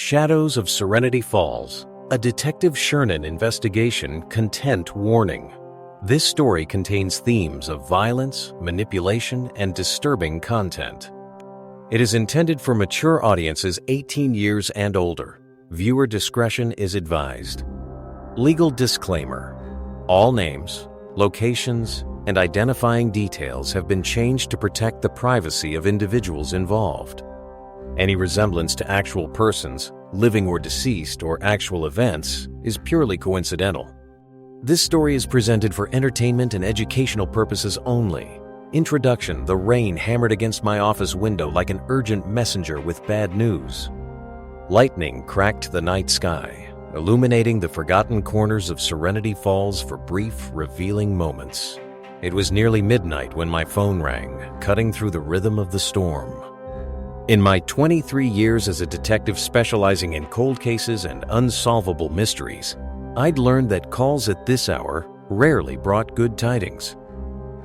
Shadows of Serenity Falls, a Detective Shernan investigation content warning. This story contains themes of violence, manipulation, and disturbing content. It is intended for mature audiences 18 years and older. Viewer discretion is advised. Legal disclaimer. All names, locations, and identifying details have been changed to protect the privacy of individuals involved. Any resemblance to actual persons, living or deceased, or actual events is purely coincidental. This story is presented for entertainment and educational purposes only. Introduction: the rain hammered against my office window like an urgent messenger with bad news. Lightning cracked the night sky, illuminating the forgotten corners of Serenity Falls for brief, revealing moments. It was nearly midnight when my phone rang, cutting through the rhythm of the storm. In my 23 years as a detective specializing in cold cases and unsolvable mysteries, I'd learned that calls at this hour rarely brought good tidings.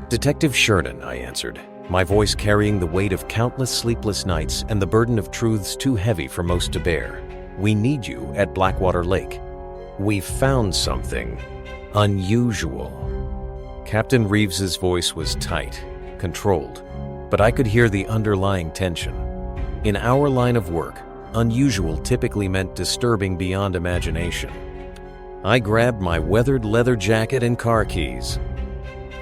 "Detective Shernan," I answered, my voice carrying the weight of countless sleepless nights and the burden of truths too heavy for most to bear. "We need you at Blackwater Lake. We've found something unusual." Captain Reeves's voice was tight, controlled, but I could hear the underlying tension. In our line of work, unusual typically meant disturbing beyond imagination. I grabbed my weathered leather jacket and car keys.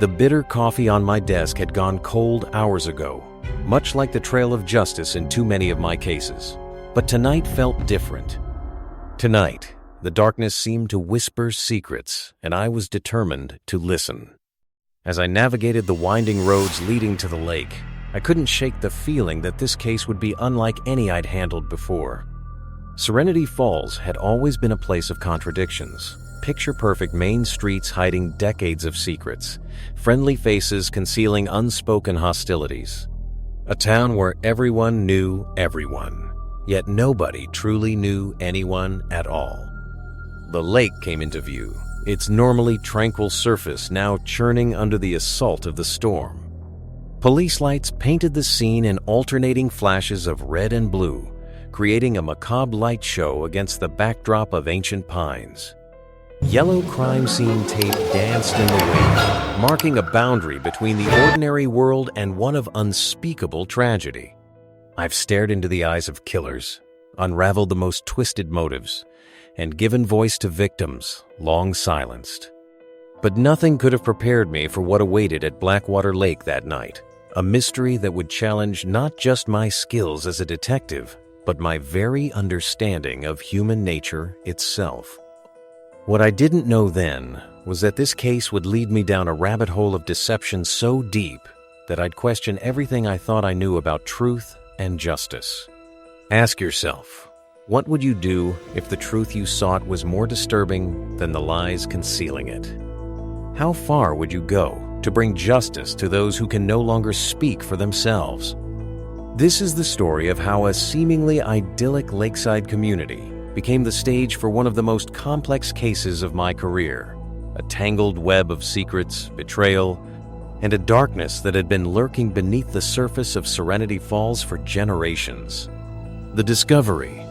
The bitter coffee on my desk had gone cold hours ago, much like the trail of justice in too many of my cases. But tonight felt different. Tonight, the darkness seemed to whisper secrets, and I was determined to listen. As I navigated the winding roads leading to the lake, I couldn't shake the feeling that this case would be unlike any I'd handled before. Serenity Falls had always been a place of contradictions. Picture-perfect main streets hiding decades of secrets, friendly faces concealing unspoken hostilities. A town where everyone knew everyone, yet nobody truly knew anyone at all. The lake came into view, its normally tranquil surface now churning under the assault of the storm. Police lights painted the scene in alternating flashes of red and blue, creating a macabre light show against the backdrop of ancient pines. Yellow crime scene tape danced in the wind, marking a boundary between the ordinary world and one of unspeakable tragedy. I've stared into the eyes of killers, unraveled the most twisted motives, and given voice to victims long silenced. But nothing could have prepared me for what awaited at Blackwater Lake that night. A mystery that would challenge not just my skills as a detective, but my very understanding of human nature itself. What I didn't know then was that this case would lead me down a rabbit hole of deception so deep that I'd question everything I thought I knew about truth and justice. Ask yourself, what would you do if the truth you sought was more disturbing than the lies concealing it? How far would you go to bring justice to those who can no longer speak for themselves? This is the story of how a seemingly idyllic lakeside community became the stage for one of the most complex cases of my career, a tangled web of secrets, betrayal, and a darkness that had been lurking beneath the surface of Serenity Falls for generations. The discovery.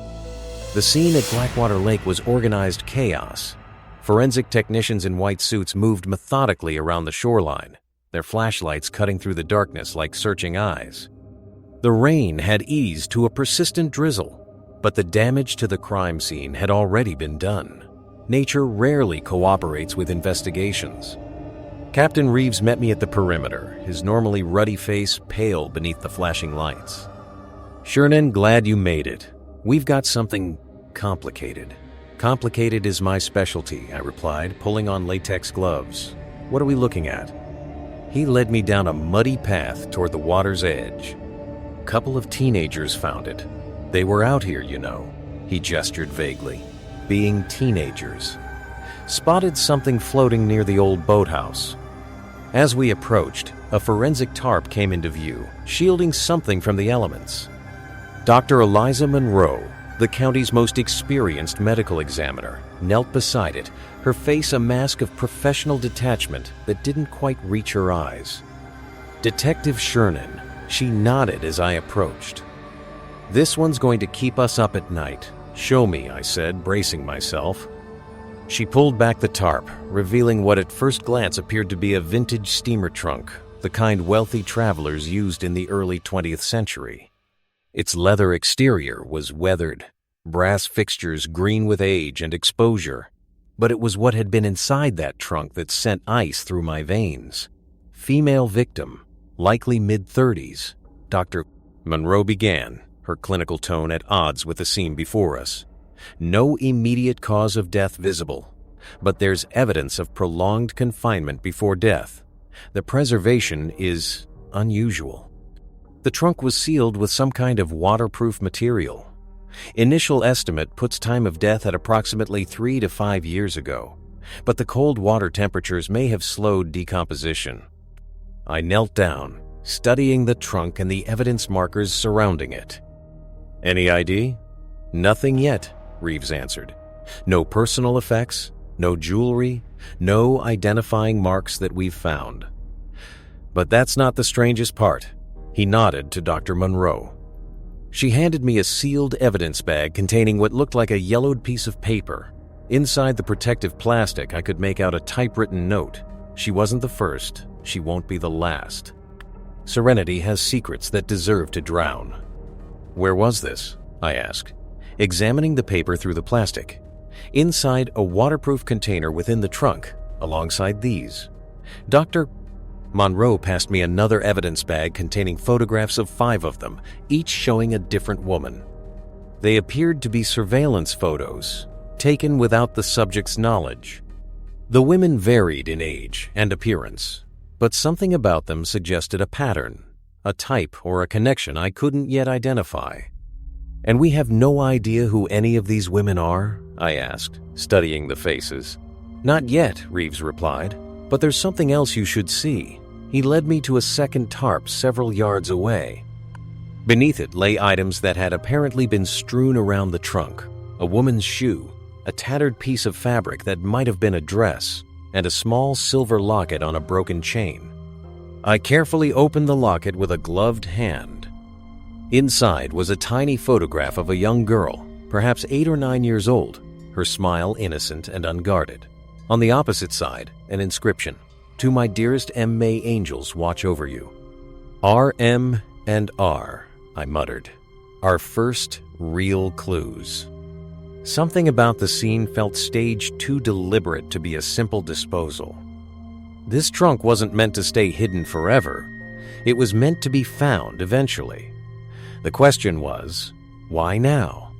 The scene at Blackwater Lake was organized chaos. Forensic technicians in white suits moved methodically around the shoreline, their flashlights cutting through the darkness like searching eyes. The rain had eased to a persistent drizzle, but the damage to the crime scene had already been done. Nature rarely cooperates with investigations. Captain Reeves met me at the perimeter, his normally ruddy face pale beneath the flashing lights. "Shernan, glad you made it. We've got something complicated." "Complicated is my specialty," I replied, pulling on latex gloves. "What are we looking at?" He led me down a muddy path toward the water's edge. "A couple of teenagers found it. They were out here, you know," he gestured vaguely. "Being teenagers. Spotted something floating near the old boathouse. As we approached, a forensic tarp came into view, shielding something from the elements. Dr. Eliza Monroe, the county's most experienced medical examiner, knelt beside it, her face a mask of professional detachment that didn't quite reach her eyes. "Detective Shernan," she nodded as I approached. "This one's going to keep us up at night. "Show me," I said, bracing myself. She pulled back the tarp, revealing what at first glance appeared to be a vintage steamer trunk, the kind wealthy travelers used in the early 20th century. Its leather exterior was weathered, brass fixtures green with age and exposure, but it was what had been inside that trunk that sent ice through my veins. Female victim, likely mid-30s. Dr. Monroe began, her clinical tone at odds with the scene before us. No immediate cause of death visible, but there's evidence of prolonged confinement before death. The preservation is unusual. The trunk was sealed with some kind of waterproof material. Initial estimate puts time of death at approximately 3 to 5 years ago, but the cold water temperatures may have slowed decomposition. I knelt down, studying the trunk and the evidence markers surrounding it. "Any ID?" "Nothing yet," Reeves answered. "No personal effects, no jewelry, no identifying marks that we've found." "But that's not the strangest part." He nodded to Dr. Monroe. She handed me a sealed evidence bag containing what looked like a yellowed piece of paper. Inside the protective plastic, I could make out a typewritten note. "She wasn't the first. She won't be the last. Serenity has secrets that deserve to drown." "Where was this?" I asked, examining the paper through the plastic. "Inside a waterproof container within the trunk, alongside these." Dr. Monroe passed me another evidence bag containing photographs of 5 of them, each showing a different woman. They appeared to be surveillance photos, taken without the subject's knowledge. The women varied in age and appearance, but something about them suggested a pattern, a type or a connection I couldn't yet identify. "And we have no idea who any of these women are?" I asked, studying the faces. "Not yet," Reeves replied, "but there's something else you should see." He led me to a second tarp several yards away. Beneath it lay items that had apparently been strewn around the trunk: a woman's shoe, a tattered piece of fabric that might have been a dress, and a small silver locket on a broken chain. I carefully opened the locket with a gloved hand. Inside was a tiny photograph of a young girl, perhaps 8 or 9 years old, her smile innocent and unguarded. On the opposite side, an inscription: "To my dearest M. May angels watch over you." "R.M. and R," I muttered. Our first real clues. Something about the scene felt staged too deliberate to be a simple disposal. This trunk wasn't meant to stay hidden forever. It was meant to be found eventually. The question was, why now?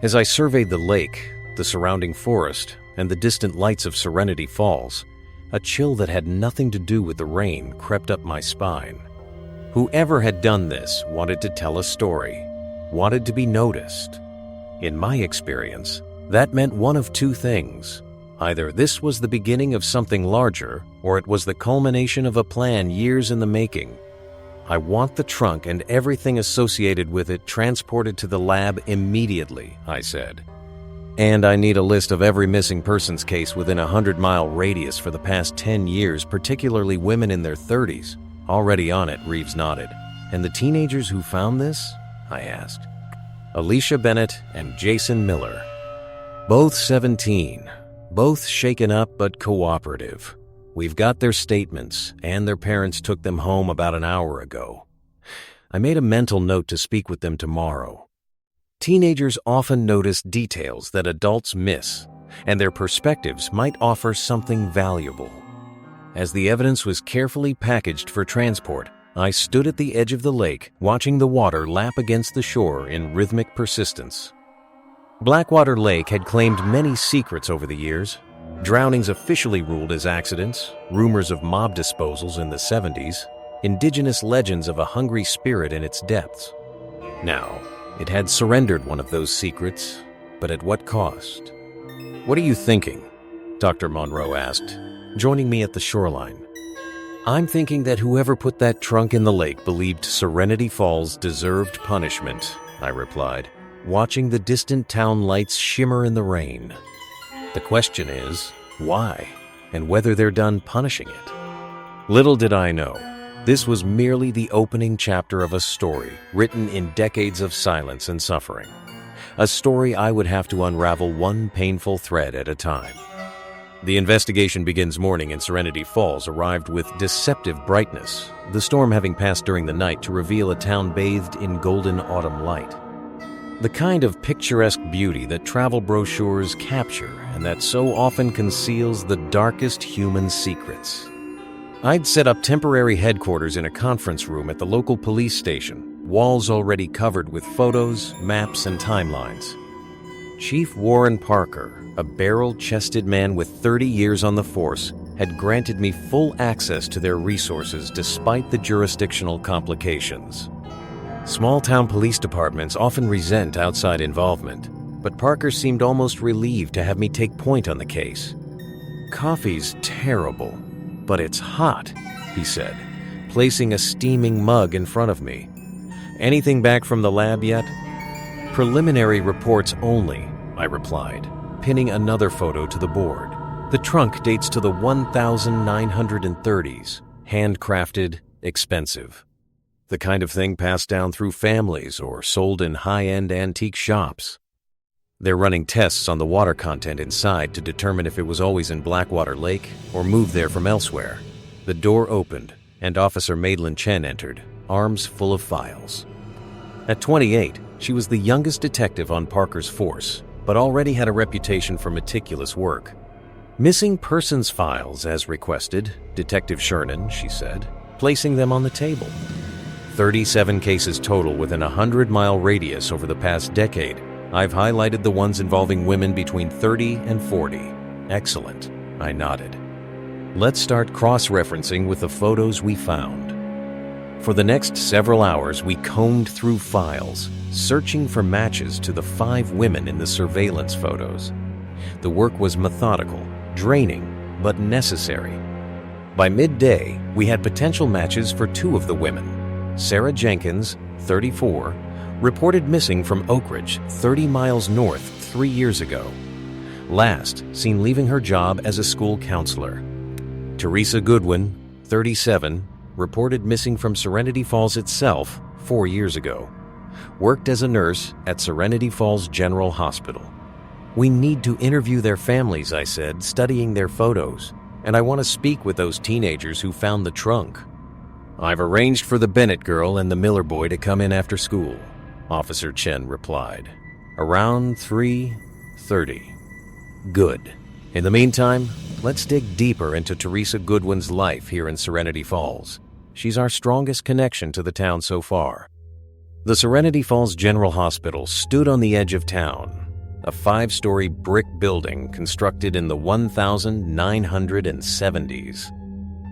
As I surveyed the lake, the surrounding forest, and the distant lights of Serenity Falls, a chill that had nothing to do with the rain crept up my spine. Whoever had done this wanted to tell a story, wanted to be noticed. In my experience, that meant one of 2 things. Either this was the beginning of something larger, or it was the culmination of a plan years in the making. "I want the trunk and everything associated with it transported to the lab immediately," I said. "And I need a list of every missing persons case within a 100-mile radius for the past 10 years, particularly women in their 30s. "Already on it," Reeves nodded. "And the teenagers who found this?" I asked. "Alicia Bennett and Jason Miller. Both 17. Both shaken up but cooperative. We've got their statements, and their parents took them home about an hour ago. I made a mental note to speak with them tomorrow." Teenagers often notice details that adults miss, and their perspectives might offer something valuable. As the evidence was carefully packaged for transport, I stood at the edge of the lake, watching the water lap against the shore in rhythmic persistence. Blackwater Lake had claimed many secrets over the years. Drownings officially ruled as accidents, rumors of mob disposals in the 70s, indigenous legends of a hungry spirit in its depths. Now, it had surrendered one of those secrets, but at what cost? "What are you thinking?" Dr. Monroe asked, joining me at the shoreline. "I'm thinking that whoever put that trunk in the lake believed Serenity Falls deserved punishment," I replied, watching the distant town lights shimmer in the rain. "The question is, why, and whether they're done punishing it." Little did I know, this was merely the opening chapter of a story written in decades of silence and suffering. a story I would have to unravel one painful thread at a time. The investigation begins morning in Serenity Falls arrived with deceptive brightness, the storm having passed during the night to reveal a town bathed in golden autumn light. The kind of picturesque beauty that travel brochures capture and that so often conceals the darkest human secrets. I'd set up temporary headquarters in a conference room at the local police station, walls already covered with photos, maps, and timelines. Chief Warren Parker, a barrel-chested man with 30 years on the force, had granted me full access to their resources despite the jurisdictional complications. Small-town police departments often resent outside involvement, but Parker seemed almost relieved to have me take point on the case. "Coffee's terrible, but it's hot," he said, placing a steaming mug in front of me. "Anything back from the lab yet?" "Preliminary reports only," I replied, pinning another photo to the board. The trunk dates to the 1930s, handcrafted, expensive. The kind of thing passed down through families or sold in high-end antique shops. They're running tests on the water content inside to determine if it was always in Blackwater Lake or moved there from elsewhere. The door opened, and Officer Madeline Chen entered, arms full of files. At 28, she was the youngest detective on Parker's force, but already had a reputation for meticulous work. "Missing persons files, as requested, Detective Shernan," she said, placing them on the table. 37 cases total within a 100-mile radius over the past decade. I've highlighted the ones involving women between 30 and 40. "Excellent," I nodded. "Let's start cross-referencing with the photos we found." For the next several hours, we combed through files, searching for matches to the 5 women in the surveillance photos. The work was methodical, draining, but necessary. By midday, we had potential matches for 2 of the women. Sarah Jenkins, 34, reported missing from Oak Ridge, 30 miles north 3 years ago. Last seen leaving her job as a school counselor. Teresa Goodwin, 37, reported missing from Serenity Falls itself 4 years ago. Worked as a nurse at Serenity Falls General Hospital. "We need to interview their families," I said, studying their photos, "and I want to speak with those teenagers who found the trunk." "I've arranged for the Bennett girl and the Miller boy to come in after school," Officer Chen replied. "Around 3:30. "Good. In the meantime, let's dig deeper into Teresa Goodwin's life here in Serenity Falls. She's our strongest connection to the town so far." The Serenity Falls General Hospital stood on the edge of town, a 5-story brick building constructed in the 1970s.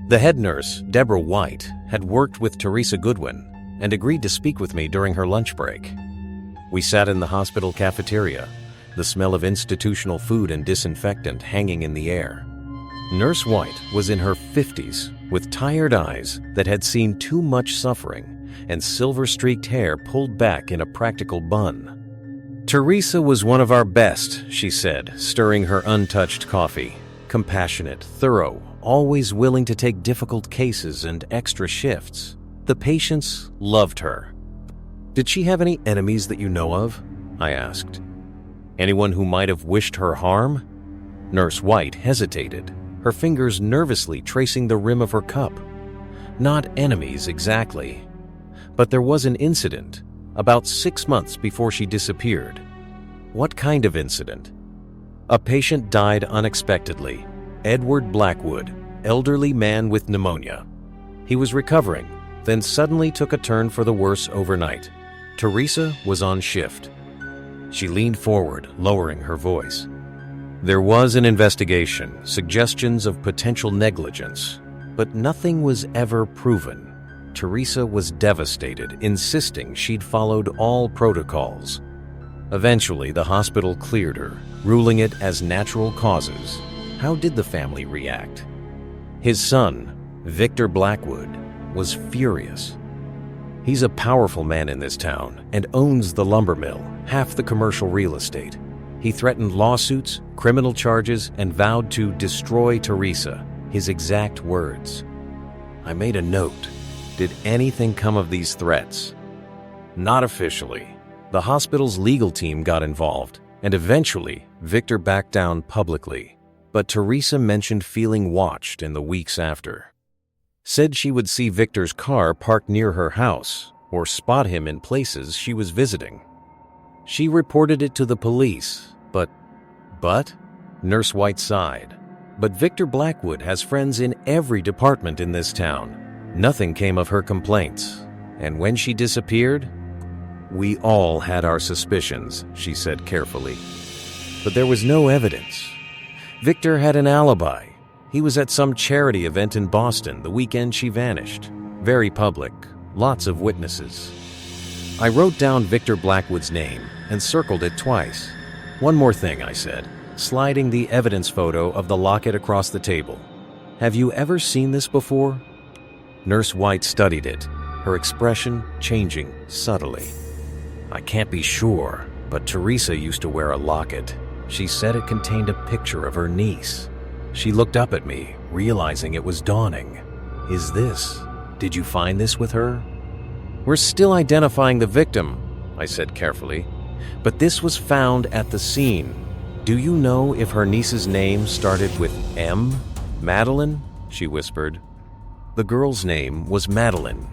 The head nurse, Deborah White, had worked with Teresa Goodwin and agreed to speak with me during her lunch break. We sat in the hospital cafeteria, the smell of institutional food and disinfectant hanging in the air. Nurse White was in her 50s, with tired eyes that had seen too much suffering and silver-streaked hair pulled back in a practical bun. "Teresa was one of our best," she said, stirring her untouched coffee. "Compassionate, thorough, always willing to take difficult cases and extra shifts. The patients loved her." "Did she have any enemies that you know of?" I asked. "Anyone who might have wished her harm?" Nurse White hesitated, her fingers nervously tracing the rim of her cup. "Not enemies exactly. But there was an incident, about 6 months before she disappeared." "What kind of incident?" "A patient died unexpectedly. Edward Blackwood, elderly man with pneumonia. He was recovering, then suddenly took a turn for the worse overnight. Teresa was on shift." She leaned forward, lowering her voice. "There was an investigation, suggestions of potential negligence, but nothing was ever proven. Teresa was devastated, insisting she'd followed all protocols. Eventually, the hospital cleared her, ruling it as natural causes." How did the family react? His son, Victor Blackwood, was furious. "He's a powerful man in this town and owns the lumber mill, half the commercial real estate. He threatened lawsuits, criminal charges, and vowed to destroy Teresa," his exact words. I made a note. Did anything come of these threats? "Not officially. The hospital's legal team got involved, and eventually Victor backed down publicly. But Teresa mentioned feeling watched in the weeks after. Said she would see Victor's car parked near her house or spot him in places she was visiting. She reported it to the police, but, Nurse White sighed. But Victor Blackwood has friends in every department in this town. Nothing came of her complaints. And when she disappeared, we all had our suspicions, she said carefully. But there was no evidence. Victor had an alibi. He was at some charity event in Boston the weekend she vanished. Very public, lots of witnesses. I wrote down Victor Blackwood's name and circled it twice. One more thing, I said, sliding the evidence photo of the locket across the table. Have you ever seen this before? Nurse White studied it, her expression changing subtly. I can't be sure, but Teresa used to wear a locket. She said it contained a picture of her niece. She looked up at me, realizing it was dawning. Did you find this with her? We're still identifying the victim, I said carefully, but this was found at the scene. Do you know if her niece's name started with M? Madeline? She whispered. The girl's name was Madeline.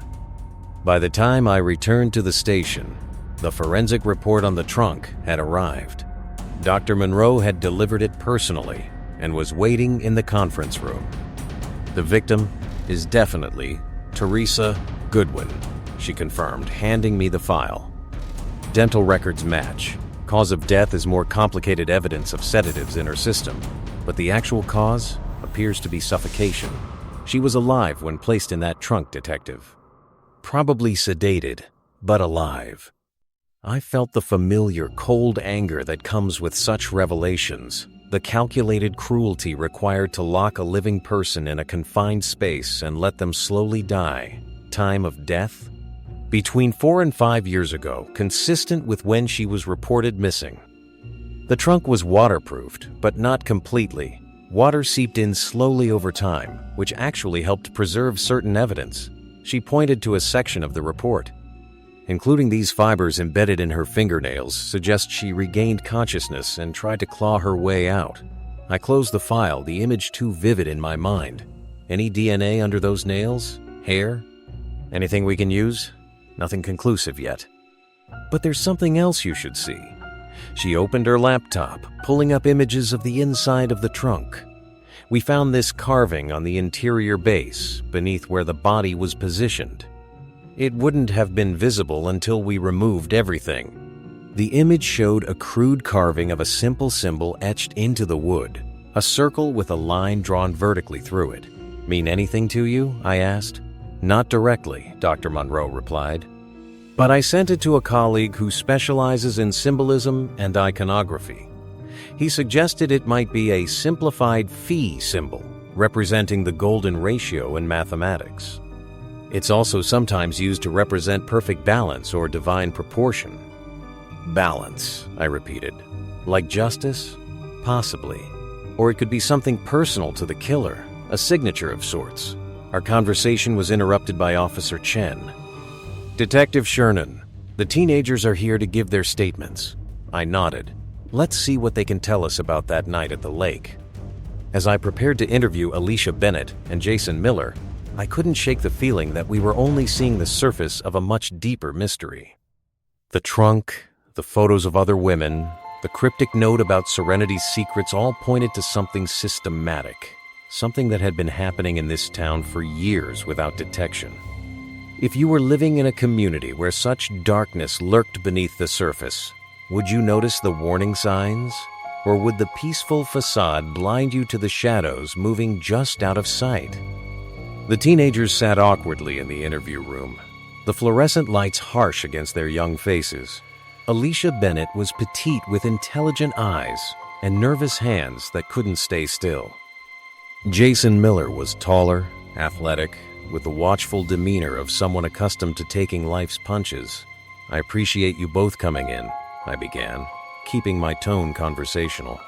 By the time I returned to the station, the forensic report on the trunk had arrived. Dr. Monroe had delivered it personally and was waiting in the conference room. The victim is definitely Teresa Goodwin, she confirmed, handing me the file. Dental records match. Cause of death is more complicated evidence of sedatives in her system, but the actual cause appears to be suffocation. She was alive when placed in that trunk, Detective. Probably sedated, but alive. I felt the familiar cold anger that comes with such revelations, the calculated cruelty required to lock a living person in a confined space and let them slowly die. Time of death? Between 4 and 5 years ago, consistent with when she was reported missing. The trunk was waterproofed, but not completely. Water seeped in slowly over time, which actually helped preserve certain evidence. She pointed to a section of the report. Including these fibers embedded in her fingernails, suggests she regained consciousness and tried to claw her way out. I closed the file, the image too vivid in my mind. Any DNA under those nails? Hair? Anything we can use? Nothing conclusive yet. But there's something else you should see. She opened her laptop, pulling up images of the inside of the trunk. We found this carving on the interior base, beneath where the body was positioned. It wouldn't have been visible until we removed everything. The image showed a crude carving of a simple symbol etched into the wood, a circle with a line drawn vertically through it. Mean anything to you? I asked. Not directly, Dr. Monroe replied. But I sent it to a colleague who specializes in symbolism and iconography. He suggested it might be a simplified phi symbol, representing the golden ratio in mathematics. It's also sometimes used to represent perfect balance or divine proportion. Balance, I repeated. Like justice? Possibly. Or it could be something personal to the killer, a signature of sorts. Our conversation was interrupted by Officer Chen. Detective Shernan, the teenagers are here to give their statements. I nodded. Let's see what they can tell us about that night at the lake. As I prepared to interview Alicia Bennett and Jason Miller, I couldn't shake the feeling that we were only seeing the surface of a much deeper mystery. The trunk, the photos of other women, the cryptic note about Serenity's secrets all pointed to something systematic, something that had been happening in this town for years without detection. If you were living in a community where such darkness lurked beneath the surface, would you notice the warning signs? Or would the peaceful facade blind you to the shadows moving just out of sight? The teenagers sat awkwardly in the interview room, the fluorescent lights harsh against their young faces. Alicia Bennett was petite with intelligent eyes and nervous hands that couldn't stay still. Jason Miller was taller, athletic, with the watchful demeanor of someone accustomed to taking life's punches. I appreciate you both coming in, I began, keeping my tone conversational.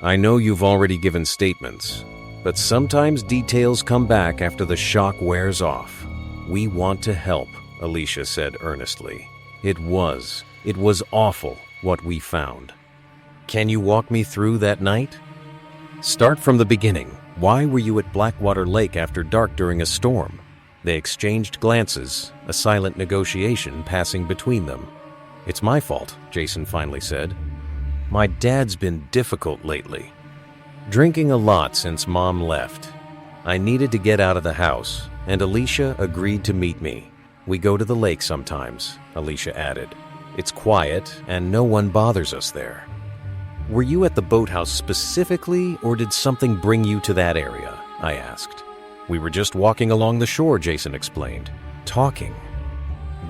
I know you've already given statements, but sometimes details come back after the shock wears off. We want to help, Alicia said earnestly. It was awful what we found. Can you walk me through that night? Start from the beginning. Why were you at Blackwater Lake after dark during a storm? They exchanged glances, a silent negotiation passing between them. It's my fault, Jason finally said. My dad's been difficult lately. Drinking a lot since Mom left. I needed to get out of the house, and Alicia agreed to meet me. We go to the lake sometimes, Alicia added. It's quiet, and no one bothers us there. Were you at the boathouse specifically, or did something bring you to that area? I asked. We were just walking along the shore, Jason explained, talking.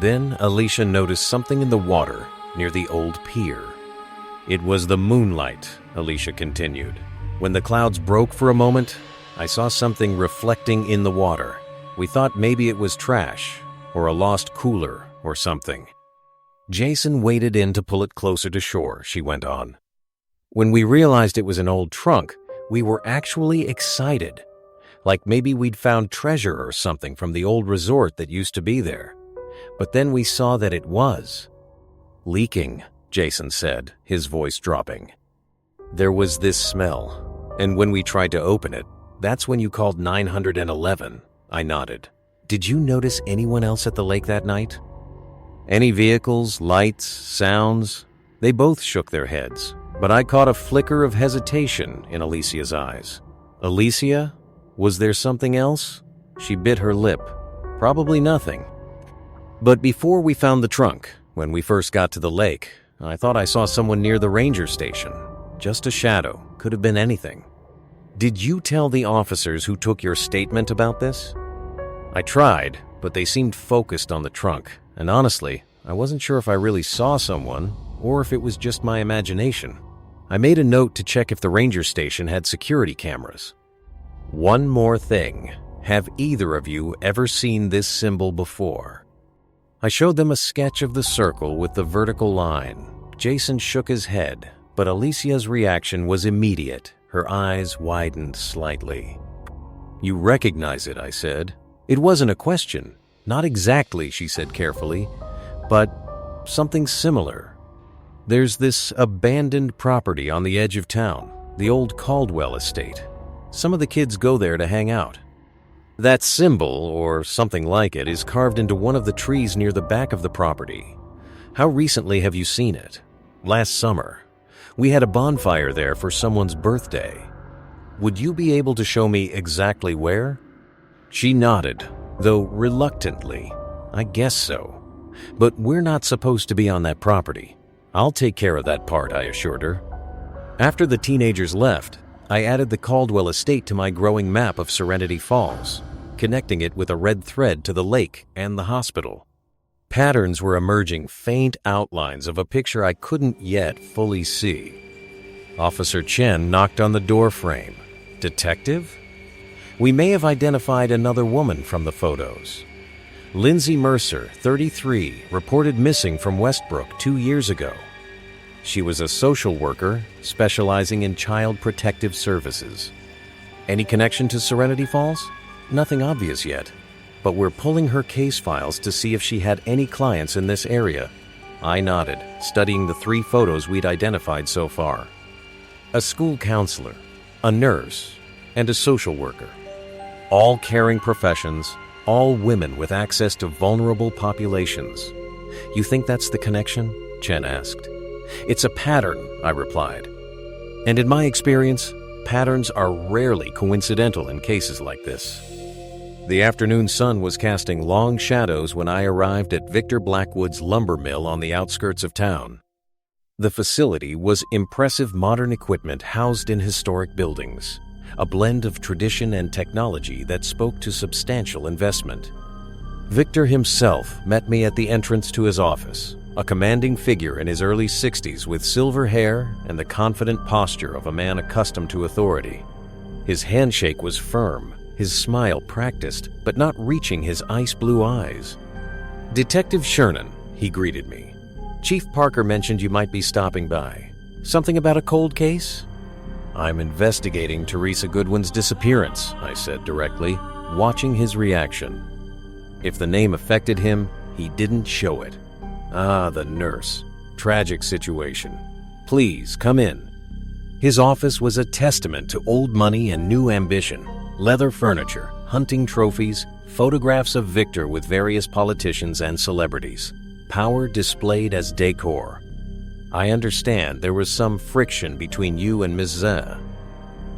Then Alicia noticed something in the water near the old pier. It was the moonlight, Alicia continued. When the clouds broke for a moment, I saw something reflecting in the water. We thought maybe it was trash, or a lost cooler, or something. Jason waded in to pull it closer to shore, she went on. When we realized it was an old trunk, we were actually excited. Like maybe we'd found treasure or something from the old resort that used to be there. But then we saw that it was leaking, Jason said, his voice dropping. There was this smell, and when we tried to open it, that's when you called 911. I nodded. Did you notice anyone else at the lake that night? Any vehicles, lights, sounds? They both shook their heads, but I caught a flicker of hesitation in Alicia's eyes. Alicia? Was there something else? She bit her lip. Probably nothing. But before we found the trunk, when we first got to the lake, I thought I saw someone near the ranger station. Just a shadow. Could have been anything. Did you tell the officers who took your statement about this? I tried, but they seemed focused on the trunk, and honestly, I wasn't sure if I really saw someone or if it was just my imagination. I made a note to check if the ranger station had security cameras. One more thing. Have either of you ever seen this symbol before? I showed them a sketch of the circle with the vertical line. Jason shook his head, but Alicia's reaction was immediate. Her eyes widened slightly. You recognize it, I said. It wasn't a question. Not exactly, she said carefully, but something similar. There's this abandoned property on the edge of town, the old Caldwell estate. Some of the kids go there to hang out. That symbol, or something like it, is carved into one of the trees near the back of the property. How recently have you seen it? Last summer. We had a bonfire there for someone's birthday. Would you be able to show me exactly where? She nodded, though reluctantly. I guess so. But we're not supposed to be on that property. I'll take care of that part, I assured her. After the teenagers left, I added the Caldwell estate to my growing map of Serenity Falls, connecting it with a red thread to the lake and the hospital. Patterns were emerging, faint outlines of a picture I couldn't yet fully see. Officer Chen knocked on the door frame. Detective? We may have identified another woman from the photos. Lindsay Mercer, 33, reported missing from Westbrook 2 years ago. She was a social worker specializing in child protective services. Any connection to Serenity Falls? Nothing obvious yet, but we're pulling her case files to see if she had any clients in this area. I nodded, studying the 3 photos we'd identified so far. A school counselor, a nurse, and a social worker. All caring professions, all women with access to vulnerable populations. You think that's the connection? Chen asked. It's a pattern, I replied. And in my experience, patterns are rarely coincidental in cases like this. The afternoon sun was casting long shadows when I arrived at Victor Blackwood's lumber mill on the outskirts of town. The facility was impressive modern equipment housed in historic buildings, a blend of tradition and technology that spoke to substantial investment. Victor himself met me at the entrance to his office, a commanding figure in his early 60s with silver hair and the confident posture of a man accustomed to authority. His handshake was firm, his smile practiced, but not reaching his ice-blue eyes. Detective Shernan, he greeted me. Chief Parker mentioned you might be stopping by. Something about a cold case? I'm investigating Teresa Goodwin's disappearance, I said directly, watching his reaction. If the name affected him, he didn't show it. Ah, the nurse. Tragic situation. Please, come in. His office was a testament to old money and new ambition. Leather furniture, hunting trophies, photographs of Victor with various politicians and celebrities. Power displayed as decor. I understand there was some friction between you and Ms. Zeh.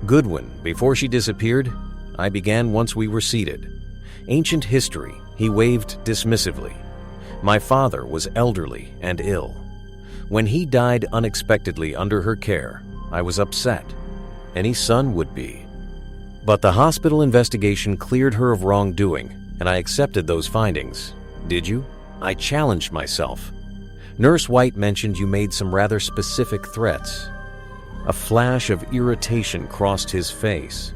Goodwin, before she disappeared, I began once we were seated. Ancient history, he waved dismissively. My father was elderly and ill. When he died unexpectedly under her care, I was upset. Any son would be. But the hospital investigation cleared her of wrongdoing, and I accepted those findings. Did you? I challenged myself. Nurse White mentioned you made some rather specific threats. A flash of irritation crossed his face.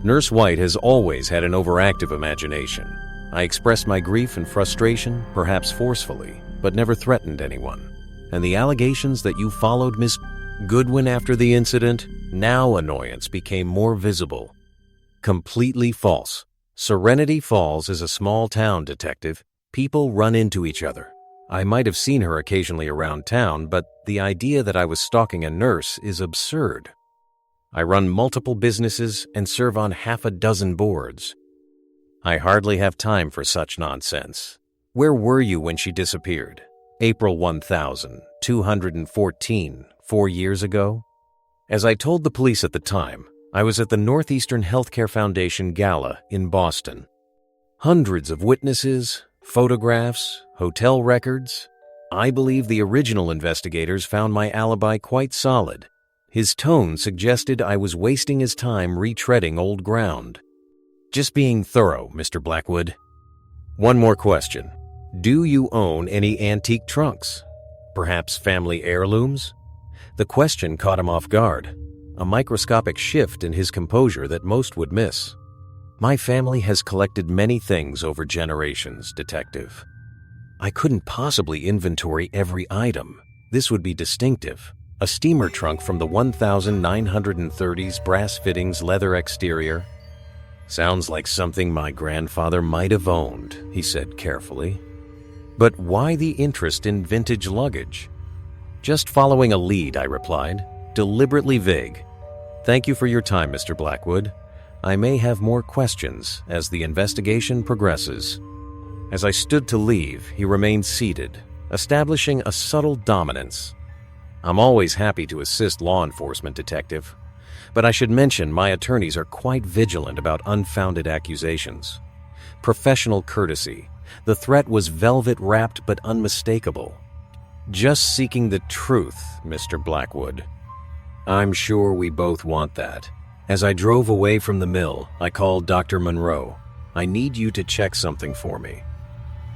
Nurse White has always had an overactive imagination. I expressed my grief and frustration, perhaps forcefully, but never threatened anyone. And the allegations that you followed Miss Goodwin after the incident, now annoyance became more visible. Completely false. Serenity Falls is a small town, detective. People run into each other. I might have seen her occasionally around town, but the idea that I was stalking a nurse is absurd. I run multiple businesses and serve on half a dozen boards. I hardly have time for such nonsense. Where were you when she disappeared? April 1214, 4 years ago? As I told the police at the time, I was at the Northeastern Healthcare Foundation Gala in Boston. Hundreds of witnesses, photographs, hotel records. I believe the original investigators found my alibi quite solid. His tone suggested I was wasting his time retreading old ground. Just being thorough, Mr. Blackwood. One more question. Do you own any antique trunks? Perhaps family heirlooms? The question caught him off guard, a microscopic shift in his composure that most would miss. My family has collected many things over generations, detective. I couldn't possibly inventory every item. This would be distinctive. A steamer trunk from the 1930s, brass fittings, leather exterior. Sounds like something my grandfather might have owned, he said carefully. But why the interest in vintage luggage? Just following a lead, I replied, deliberately vague. Thank you for your time, Mr. Blackwood. I may have more questions as the investigation progresses. As I stood to leave, he remained seated, establishing a subtle dominance. I'm always happy to assist law enforcement, detective, but I should mention my attorneys are quite vigilant about unfounded accusations. Professional courtesy. The threat was velvet-wrapped but unmistakable. Just seeking the truth, Mr. Blackwood. I'm sure we both want that. As I drove away from the mill, I called Dr. Monroe. I need you to check something for me.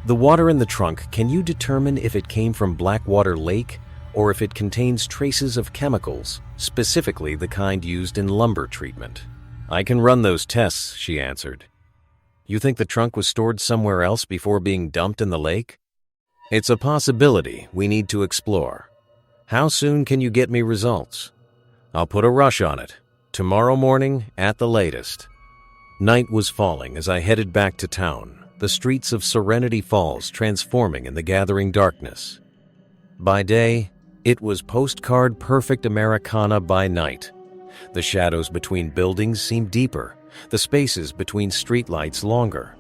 The water in the trunk, can you determine if it came from Blackwater Lake or if it contains traces of chemicals, specifically the kind used in lumber treatment? I can run those tests, she answered. You think the trunk was stored somewhere else before being dumped in the lake? It's a possibility we need to explore. How soon can you get me results? I'll put a rush on it. Tomorrow morning at the latest. Night was falling as I headed back to town, the streets of Serenity Falls transforming in the gathering darkness. By day, it was postcard perfect Americana by night. The shadows between buildings seemed deeper, the spaces between streetlights longer.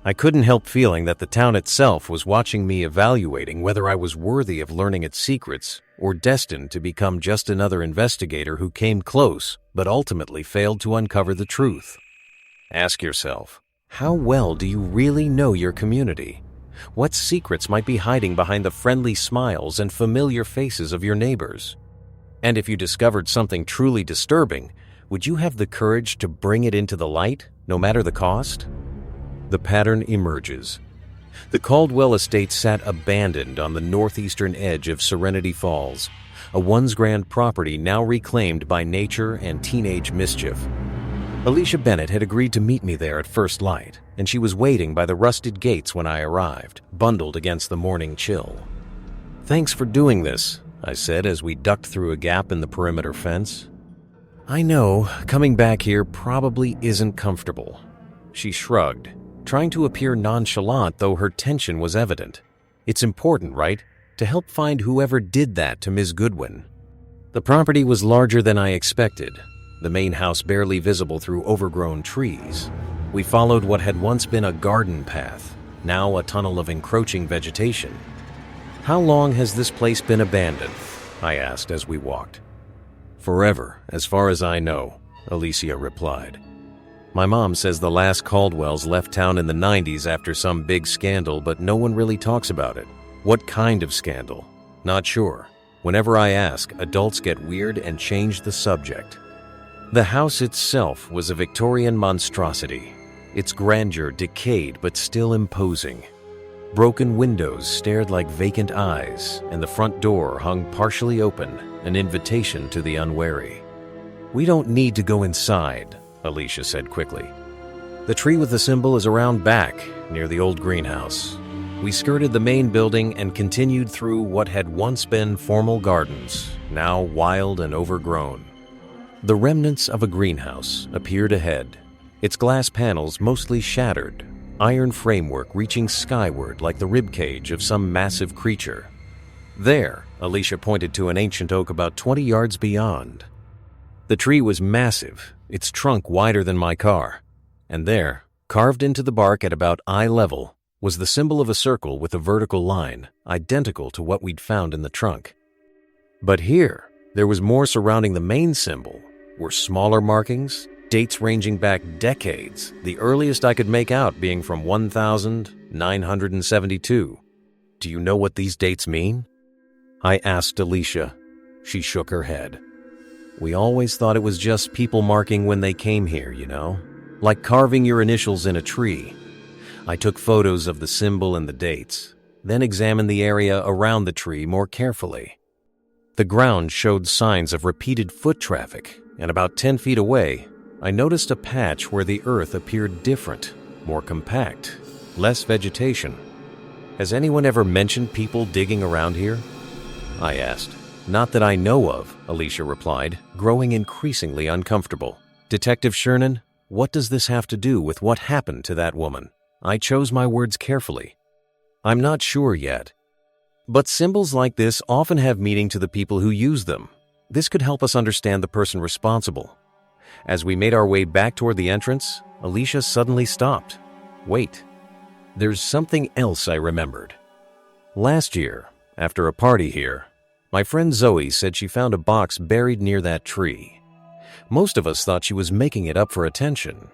I couldn't help feeling that the town itself was watching me, evaluating whether I was worthy of learning its secrets or destined to become just another investigator who came close but ultimately failed to uncover the truth. Ask yourself, how well do you really know your community? What secrets might be hiding behind the friendly smiles and familiar faces of your neighbors? And if you discovered something truly disturbing, would you have the courage to bring it into the light, no matter the cost? The pattern emerges. The Caldwell estate sat abandoned on the northeastern edge of Serenity Falls, a once grand property now reclaimed by nature and teenage mischief. Alicia Bennett had agreed to meet me there at first light, and she was waiting by the rusted gates when I arrived, bundled against the morning chill. Thanks for doing this, I said as we ducked through a gap in the perimeter fence. I know, coming back here probably isn't comfortable. She shrugged, trying to appear nonchalant though her tension was evident. It's important, right? To help find whoever did that to Ms. Goodwin. The property was larger than I expected, the main house barely visible through overgrown trees. We followed what had once been a garden path, now a tunnel of encroaching vegetation. "How long has this place been abandoned?" I asked as we walked. "Forever, as far as I know," Alicia replied. "My mom says the last Caldwells left town in the 90s after some big scandal, but no one really talks about it. What kind of scandal? Not sure. Whenever I ask, adults get weird and change the subject." The house itself was a Victorian monstrosity, its grandeur decayed but still imposing. Broken windows stared like vacant eyes, and the front door hung partially open, an invitation to the unwary. "We don't need to go inside," Alicia said quickly. "The tree with the symbol is around back, near the old greenhouse." We skirted the main building and continued through what had once been formal gardens, now wild and overgrown. The remnants of a greenhouse appeared ahead, its glass panels mostly shattered, iron framework reaching skyward like the ribcage of some massive creature. "There," Alicia pointed to an ancient oak about 20 yards beyond. The tree was massive, its trunk wider than my car, and there, carved into the bark at about eye level, was the symbol of a circle with a vertical line, identical to what we'd found in the trunk. But here, there was more surrounding the main symbol, were smaller markings, dates ranging back decades, the earliest I could make out being from 1972. "Do you know what these dates mean?" I asked Alicia. She shook her head. "We always thought it was just people marking when they came here, you know? Like carving your initials in a tree." I took photos of the symbol and the dates, then examined the area around the tree more carefully. The ground showed signs of repeated foot traffic, and about 10 feet away, I noticed a patch where the earth appeared different, more compact, less vegetation. "Has anyone ever mentioned people digging around here?" I asked. "Not that I know of," Alicia replied, growing increasingly uncomfortable. "Detective Shernan, what does this have to do with what happened to that woman?" I chose my words carefully. "I'm not sure yet. But symbols like this often have meaning to the people who use them. This could help us understand the person responsible." As we made our way back toward the entrance, Alicia suddenly stopped. "Wait, there's something else I remembered. Last year, after a party here, my friend Zoe said she found a box buried near that tree. Most of us thought she was making it up for attention.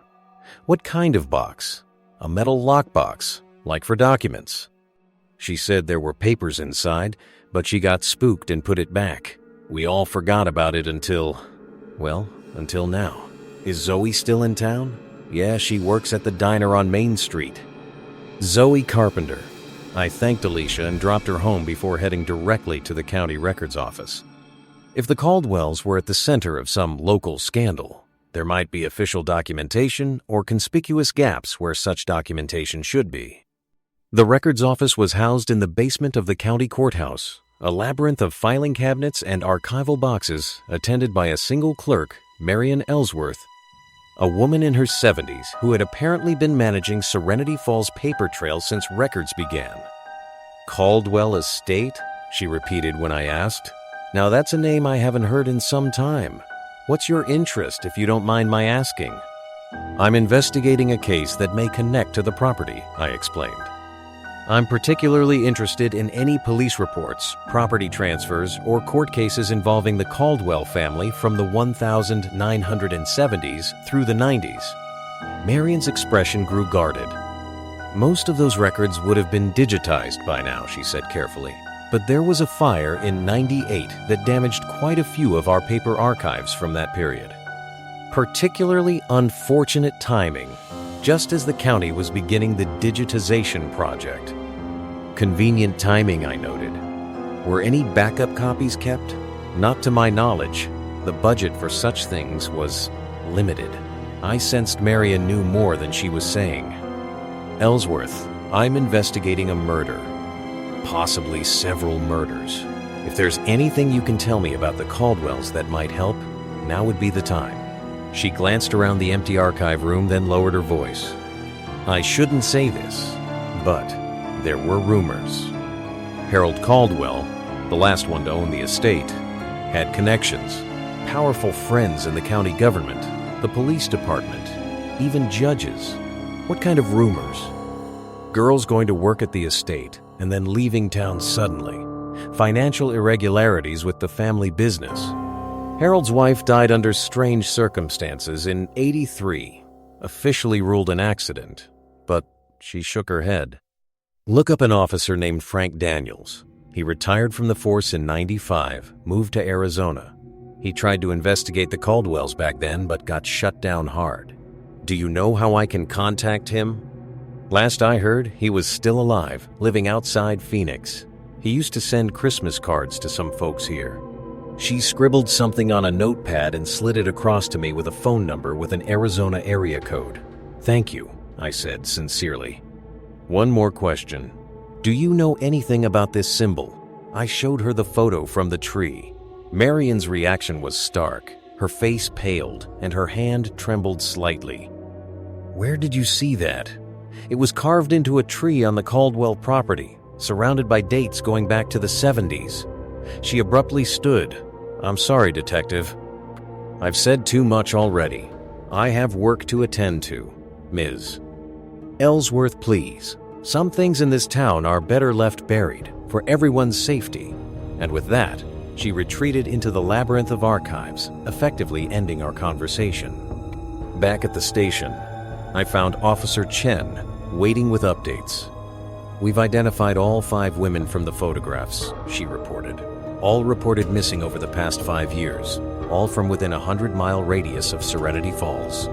What kind of box? A metal lockbox, like for documents. She said there were papers inside, but she got spooked and put it back. We all forgot about it until now. Is Zoe still in town? Yeah, she works at the diner on Main Street." Zoe Carpenter. I thanked Alicia and dropped her home before heading directly to the county records office. If the Caldwells were at the center of some local scandal, there might be official documentation or conspicuous gaps where such documentation should be. The records office was housed in the basement of the county courthouse, a labyrinth of filing cabinets and archival boxes attended by a single clerk, Marion Ellsworth, a woman in her 70s who had apparently been managing Serenity Falls paper trail since records began. "Caldwell Estate?" she repeated when I asked. "Now that's a name I haven't heard in some time. What's your interest, if you don't mind my asking?" "I'm investigating a case that may connect to the property," I explained. "I'm particularly interested in any police reports, property transfers, or court cases involving the Caldwell family from the 1970s through the 90s. Marion's expression grew guarded. "Most of those records would have been digitized by now," she said carefully. "But there was a fire in '98 that damaged quite a few of our paper archives from that period. Particularly unfortunate timing, just as the county was beginning the digitization project." "Convenient timing," I noted. "Were any backup copies kept?" "Not to my knowledge. The budget for such things was limited." I sensed Marion knew more than she was saying. "Ellsworth, I'm investigating a murder. Possibly several murders. If there's anything you can tell me about the Caldwells that might help, now would be the time." She glanced around the empty archive room, then lowered her voice. "I shouldn't say this, but there were rumors. Harold Caldwell, the last one to own the estate, had connections, powerful friends in the county government, the police department, even judges. What kind of rumors? Girls going to work at the estate and then leaving town suddenly. Financial irregularities with the family business. Harold's wife died under strange circumstances in '83, officially ruled an accident, but she shook her head. Look up an officer named Frank Daniels. He retired from the force in '95, moved to Arizona. He tried to investigate the Caldwells back then, but got shut down hard. Do you know how I can contact him? Last I heard, he was still alive, living outside Phoenix. He used to send Christmas cards to some folks here. She scribbled something on a notepad and slid it across to me with a phone number with an Arizona area code. Thank you, I said sincerely. One more question. Do you know anything about this symbol? I showed her the photo from the tree. Marion's reaction was stark. Her face paled, and her hand trembled slightly. Where did you see that? It was carved into a tree on the Caldwell property, surrounded by dates going back to the '70s. She abruptly stood. I'm sorry, Detective. I've said too much already. I have work to attend to, Ms. Ellsworth, please. Some things in this town are better left buried, for everyone's safety. And with that, she retreated into the labyrinth of archives, effectively ending our conversation. Back at the station, I found Officer Chen waiting with updates. We've identified all 5 women from the photographs, she reported. All reported missing over the past 5 years, all from within a 100-mile radius of Serenity Falls.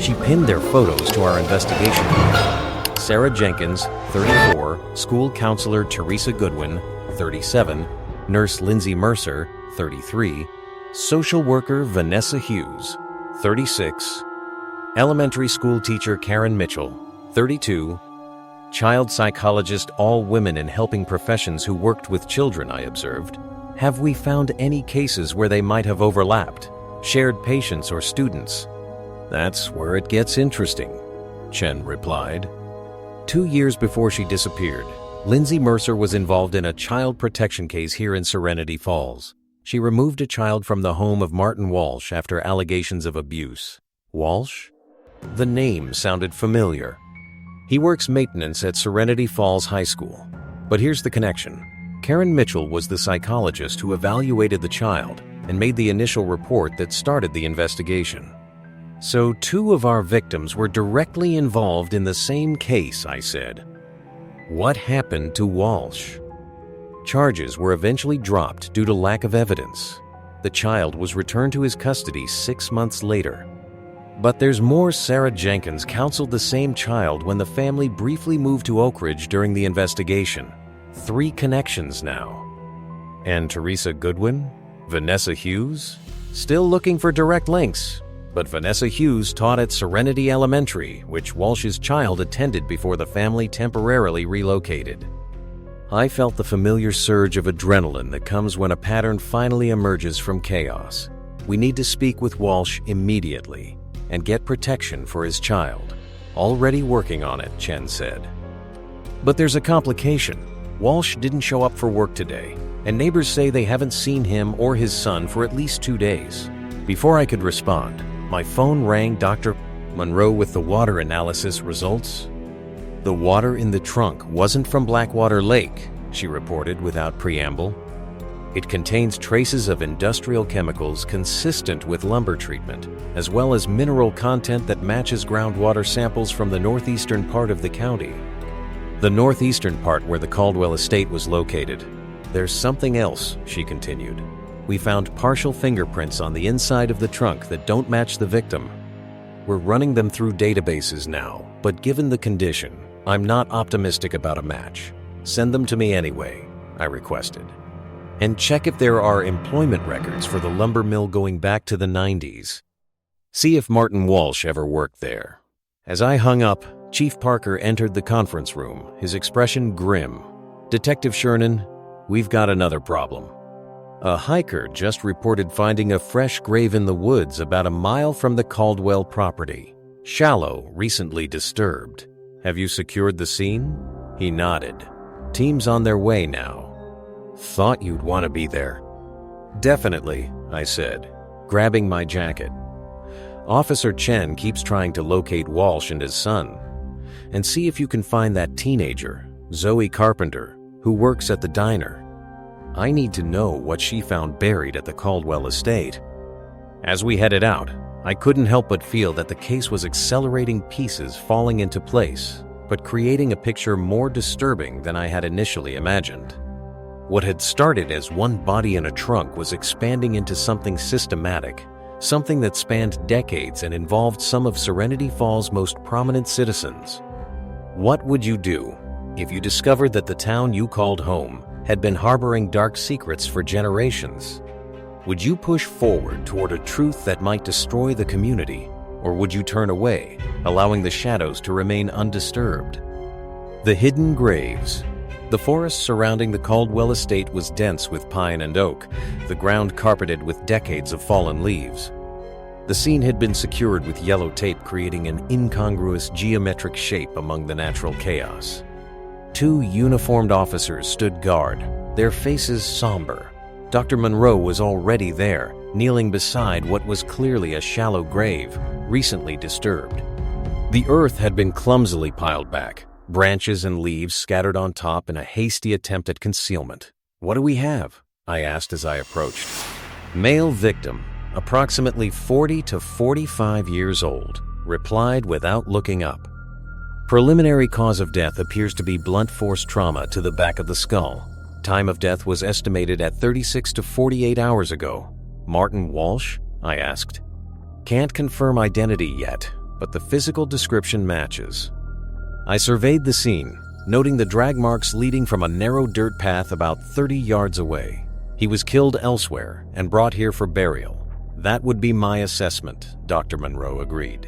She pinned their photos to our investigation group. Sarah Jenkins, 34, school counselor Teresa Goodwin, 37, nurse Lindsay Mercer, 33, social worker Vanessa Hughes, 36, elementary school teacher Karen Mitchell, 32, child psychologist, all women in helping professions who worked with children, I observed. Have we found any cases where they might have overlapped, shared patients or students? That's where it gets interesting, Chen replied. 2 years before she disappeared, Lindsay Mercer was involved in a child protection case here in Serenity Falls. She removed a child from the home of Martin Walsh after allegations of abuse. Walsh? The name sounded familiar. He works maintenance at Serenity Falls High School. But here's the connection. Karen Mitchell was the psychologist who evaluated the child and made the initial report that started the investigation. So 2 of our victims were directly involved in the same case, I said. What happened to Walsh? Charges were eventually dropped due to lack of evidence. The child was returned to his custody 6 months later. But there's more. Sarah Jenkins counseled the same child when the family briefly moved to Oak Ridge during the investigation. 3 connections now. And Teresa Goodwin? Vanessa Hughes? Still looking for direct links. But Vanessa Hughes taught at Serenity Elementary, which Walsh's child attended before the family temporarily relocated. I felt the familiar surge of adrenaline that comes when a pattern finally emerges from chaos. We need to speak with Walsh immediately and get protection for his child. Already working on it, Chen said. But there's a complication. Walsh didn't show up for work today, and neighbors say they haven't seen him or his son for at least 2 days. Before I could respond, my phone rang. Dr. Monroe with the water analysis results. The water in the trunk wasn't from Blackwater Lake, she reported without preamble. It contains traces of industrial chemicals consistent with lumber treatment, as well as mineral content that matches groundwater samples from the northeastern part of the county. The northeastern part where the Caldwell estate was located. There's something else, she continued. We found partial fingerprints on the inside of the trunk that don't match the victim. We're running them through databases now, but given the condition, I'm not optimistic about a match. Send them to me anyway, I requested. And check if there are employment records for the lumber mill going back to the '90s. See if Martin Walsh ever worked there. As I hung up, Chief Parker entered the conference room, his expression grim. Detective Shernan, we've got another problem. A hiker just reported finding a fresh grave in the woods about a mile from the Caldwell property. Shallow, recently disturbed. Have you secured the scene? He nodded. Team's on their way now. Thought you'd want to be there. Definitely, I said, grabbing my jacket. Officer Chen keeps trying to locate Walsh and his son. And see if you can find that teenager, Zoe Carpenter, who works at the diner. I need to know what she found buried at the Caldwell estate. As we headed out, I couldn't help but feel that the case was accelerating, pieces falling into place, but creating a picture more disturbing than I had initially imagined. What had started as one body in a trunk was expanding into something systematic, something that spanned decades and involved some of Serenity Falls' most prominent citizens. What would you do if you discovered that the town you called home had been harboring dark secrets for generations? Would you push forward toward a truth that might destroy the community, or would you turn away, allowing the shadows to remain undisturbed? The hidden graves. The forest surrounding the Caldwell estate was dense with pine and oak, the ground carpeted with decades of fallen leaves. The scene had been secured with yellow tape, creating an incongruous geometric shape among the natural chaos. 2 uniformed officers stood guard, their faces somber. Dr. Monroe was already there, kneeling beside what was clearly a shallow grave, recently disturbed. The earth had been clumsily piled back, branches and leaves scattered on top in a hasty attempt at concealment. "What do we have?" I asked as I approached. Male victim, approximately 40 to 45 years old, replied without looking up. Preliminary cause of death appears to be blunt force trauma to the back of the skull. Time of death was estimated at 36 to 48 hours ago. Martin Walsh? I asked. Can't confirm identity yet, but the physical description matches. I surveyed the scene, noting the drag marks leading from a narrow dirt path about 30 yards away. He was killed elsewhere and brought here for burial. That would be my assessment, Dr. Monroe agreed.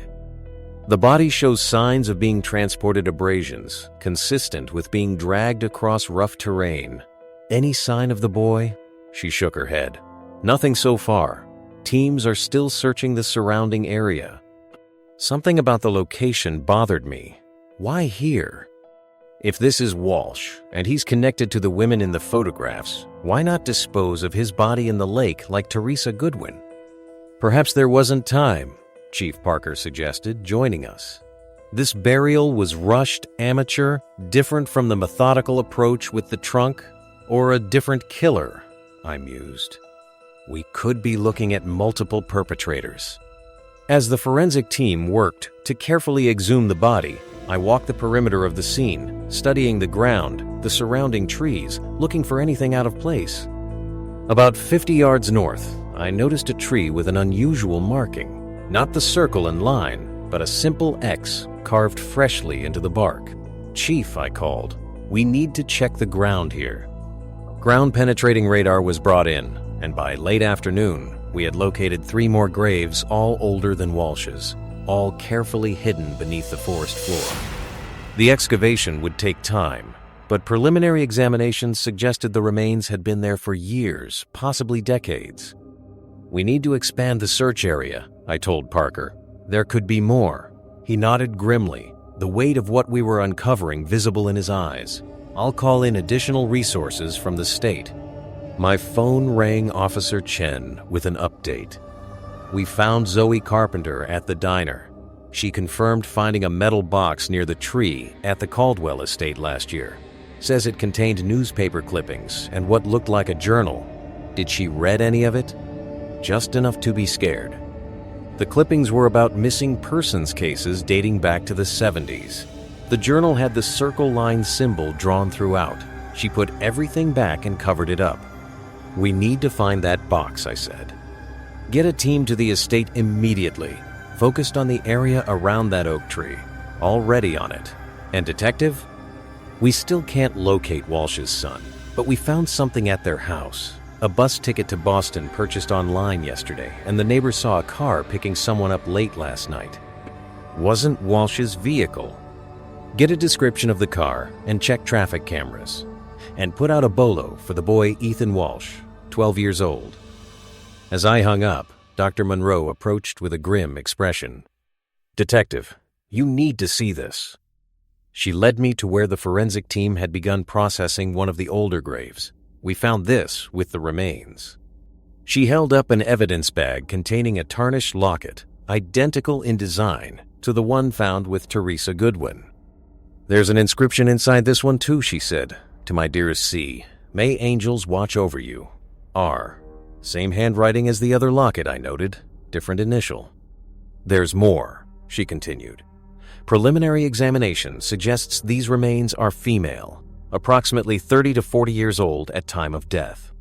The body shows signs of being transported abrasions, consistent with being dragged across rough terrain. Any sign of the boy? She shook her head. Nothing so far. Teams are still searching the surrounding area. Something about the location bothered me. Why here? If this is Walsh, and he's connected to the women in the photographs, why not dispose of his body in the lake like Teresa Goodwin? Perhaps there wasn't time, Chief Parker suggested, joining us. This burial was rushed, amateur, different from the methodical approach with the trunk, or a different killer, I mused. We could be looking at multiple perpetrators. As the forensic team worked to carefully exhume the body, I walked the perimeter of the scene, studying the ground, the surrounding trees, looking for anything out of place. About 50 yards north, I noticed a tree with an unusual marking. Not the circle and line, but a simple X carved freshly into the bark. Chief, I called. We need to check the ground here. Ground-penetrating radar was brought in, and by late afternoon, we had located 3 more graves, all older than Walsh's, all carefully hidden beneath the forest floor. The excavation would take time, but preliminary examinations suggested the remains had been there for years, possibly decades. We need to expand the search area, I told Parker. There could be more. He nodded grimly, the weight of what we were uncovering visible in his eyes. I'll call in additional resources from the state. My phone rang Officer Chen with an update. We found Zoe Carpenter at the diner. She confirmed finding a metal box near the tree at the Caldwell estate last year. Says it contained newspaper clippings and what looked like a journal. Did she read any of it? Just enough to be scared. The clippings were about missing persons cases dating back to the 70s. The journal had the circle line symbol drawn throughout. She put everything back and covered it up. We need to find that box, I said. Get a team to the estate immediately, focused on the area around that oak tree, already on it. And detective? We still can't locate Walsh's son, but we found something at their house. A bus ticket to Boston purchased online yesterday, and the neighbor saw a car picking someone up late last night. Wasn't Walsh's vehicle. Get a description of the car and check traffic cameras. And put out a bolo for the boy Ethan Walsh, 12 years old. As I hung up, Dr. Monroe approached with a grim expression. Detective, you need to see this. She led me to where the forensic team had begun processing one of the older graves. We found this with the remains. She held up an evidence bag containing a tarnished locket, identical in design to the one found with Teresa Goodwin. "There's an inscription inside this one too," she said. "To my dearest C, may angels watch over you. R. Same handwriting as the other locket, I noted. Different initial." "There's more," she continued. "Preliminary examination suggests these remains are female, approximately 30 to 40 years old at time of death.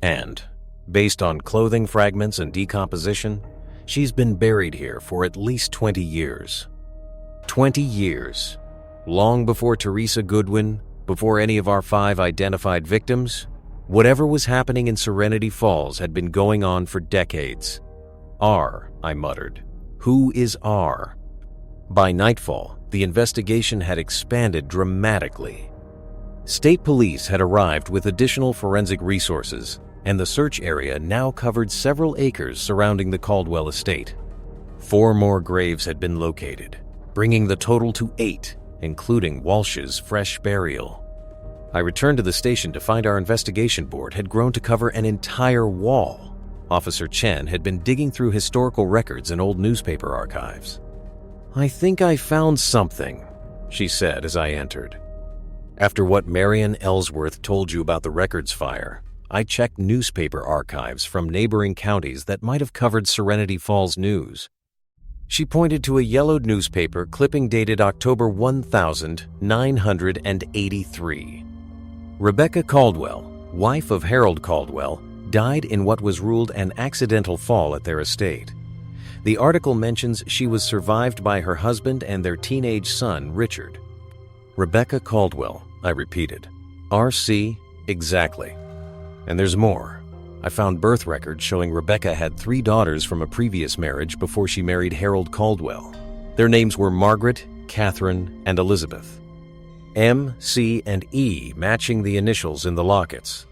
And, based on clothing fragments and decomposition, she's been buried here for at least 20 years. 20 years. Long before Teresa Goodwin, before any of our 5 identified victims, whatever was happening in Serenity Falls had been going on for decades." "R," I muttered. "Who is R?" By nightfall, the investigation had expanded dramatically. State police had arrived with additional forensic resources, and the search area now covered several acres surrounding the Caldwell estate. 4 more graves had been located, bringing the total to 8, including Walsh's fresh burial. I returned to the station to find our investigation board had grown to cover an entire wall. Officer Chen had been digging through historical records and old newspaper archives. "I think I found something," she said as I entered. "After what Marion Ellsworth told you about the records fire, I checked newspaper archives from neighboring counties that might have covered Serenity Falls news." She pointed to a yellowed newspaper clipping dated October 1983. "Rebecca Caldwell, wife of Harold Caldwell, died in what was ruled an accidental fall at their estate. The article mentions she was survived by her husband and their teenage son, Richard." "Rebecca Caldwell," I repeated. "RC, exactly. And there's more. I found birth records showing Rebecca had 3 daughters from a previous marriage before she married Harold Caldwell. Their names were Margaret, Catherine, and Elizabeth. M, C, and E matching the initials in the lockets.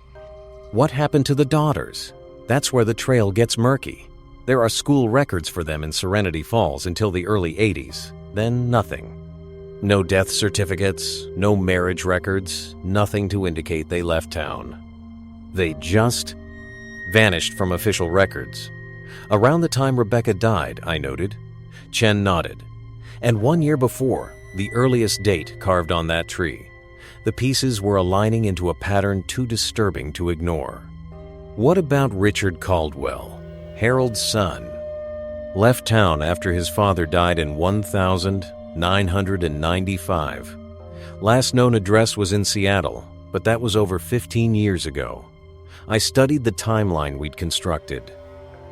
What happened to the daughters? That's where the trail gets murky. There are school records for them in Serenity Falls until the early 80s, then nothing. No death certificates, no marriage records, nothing to indicate they left town. They just vanished from official records. Around the time Rebecca died, I noted. Chen nodded. And 1 year before, the earliest date carved on that tree. The pieces were aligning into a pattern too disturbing to ignore. What about Richard Caldwell, Harold's son? Left town after his father died in 1995. Last known address was in Seattle, but that was over 15 years ago. I studied the timeline we'd constructed.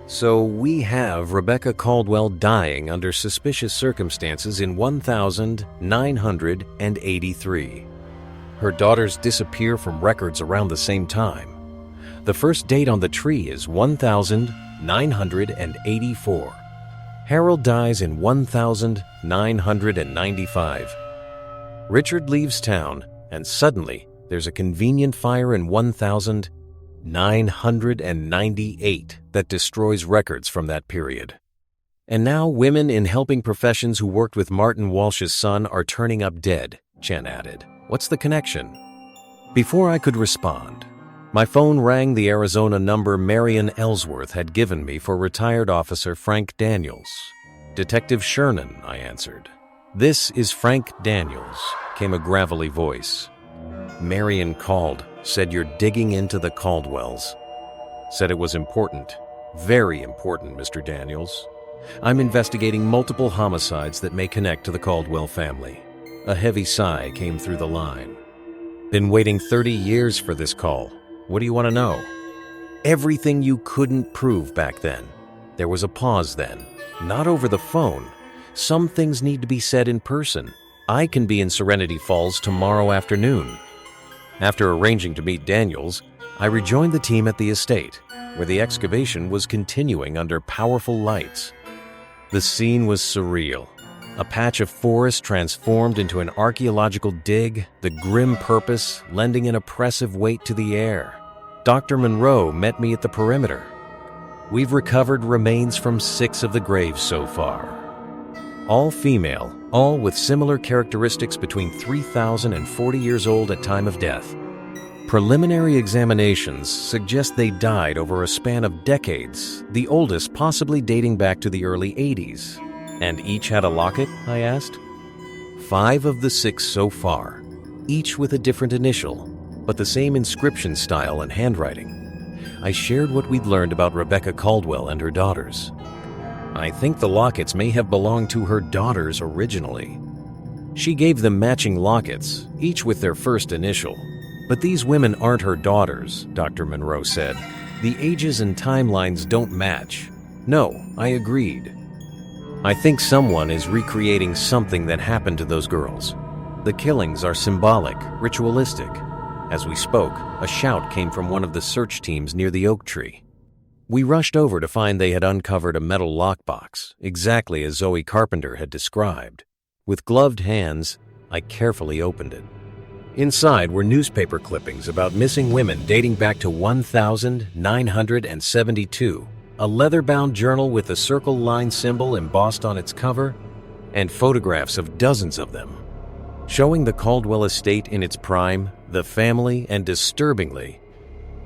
So we have Rebecca Caldwell dying under suspicious circumstances in 1983. Her daughters disappear from records around the same time. The first date on the tree is 1984. Harold dies in 1995. Richard leaves town, and suddenly there's a convenient fire in 1998 that destroys records from that period. And now women in helping professions who worked with Martin Walsh's son are turning up dead, Chen added. What's the connection? Before I could respond, my phone rang the Arizona number Marion Ellsworth had given me for retired officer Frank Daniels. "Detective Shernan," I answered. "This is Frank Daniels," came a gravelly voice. "Marion called, said you're digging into the Caldwells. Said it was important. Very important, Mr. Daniels. I'm investigating multiple homicides that may connect to the Caldwell family." A heavy sigh came through the line. "Been waiting 30 years for this call. What do you want to know?" "Everything you couldn't prove back then." There was a pause then. "Not over the phone. Some things need to be said in person. I can be in Serenity Falls tomorrow afternoon." After arranging to meet Daniels, I rejoined the team at the estate, where the excavation was continuing under powerful lights. The scene was surreal. A patch of forest transformed into an archaeological dig, the grim purpose lending an oppressive weight to the air. Dr. Monroe met me at the perimeter. "We've recovered remains from 6 of the graves so far." All female, all with similar characteristics between 3,000 and 40 years old at time of death. Preliminary examinations suggest they died over a span of decades, the oldest possibly dating back to the early 80s. And each had a locket, I asked. 5 of the 6 so far, each with a different initial, but the same inscription style and handwriting. I shared what we'd learned about Rebecca Caldwell and her daughters. I think the lockets may have belonged to her daughters originally. She gave them matching lockets, each with their first initial. But these women aren't her daughters, Dr. Monroe said. The ages and timelines don't match. No, I agreed. I think someone is recreating something that happened to those girls. The killings are symbolic, ritualistic. As we spoke, a shout came from one of the search teams near the oak tree. We rushed over to find they had uncovered a metal lockbox, exactly as Zoe Carpenter had described. With gloved hands, I carefully opened it. Inside were newspaper clippings about missing women dating back to 1972, a leather-bound journal with a circle line symbol embossed on its cover, and photographs of dozens of them, showing the Caldwell estate in its prime, the family, and disturbingly,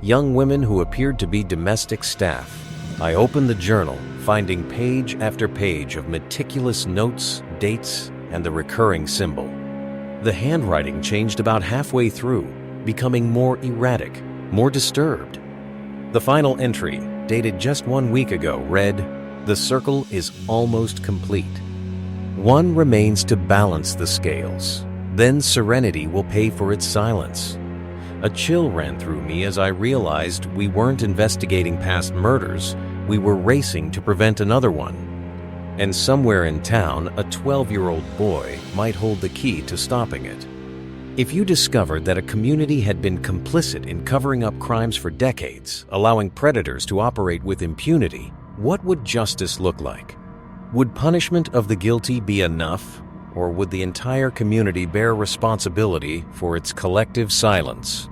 young women who appeared to be domestic staff. I opened the journal, finding page after page of meticulous notes, dates, and the recurring symbol. The handwriting changed about halfway through, becoming more erratic, more disturbed. The final entry, dated just 1 week ago, read, "The circle is almost complete. One remains to balance the scales. Then serenity will pay for its silence." A chill ran through me as I realized we weren't investigating past murders, we were racing to prevent another one. And somewhere in town, a 12-year-old boy might hold the key to stopping it. If you discovered that a community had been complicit in covering up crimes for decades, allowing predators to operate with impunity, what would justice look like? Would punishment of the guilty be enough, or would the entire community bear responsibility for its collective silence?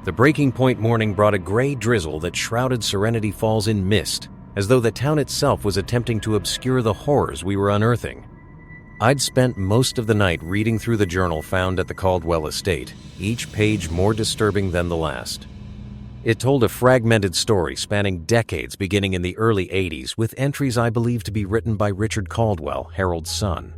The breaking point morning brought a gray drizzle that shrouded Serenity Falls in mist, as though the town itself was attempting to obscure the horrors we were unearthing. I'd spent most of the night reading through the journal found at the Caldwell estate, each page more disturbing than the last. It told a fragmented story spanning decades beginning in the early 80s, with entries I believe to be written by Richard Caldwell, Harold's son.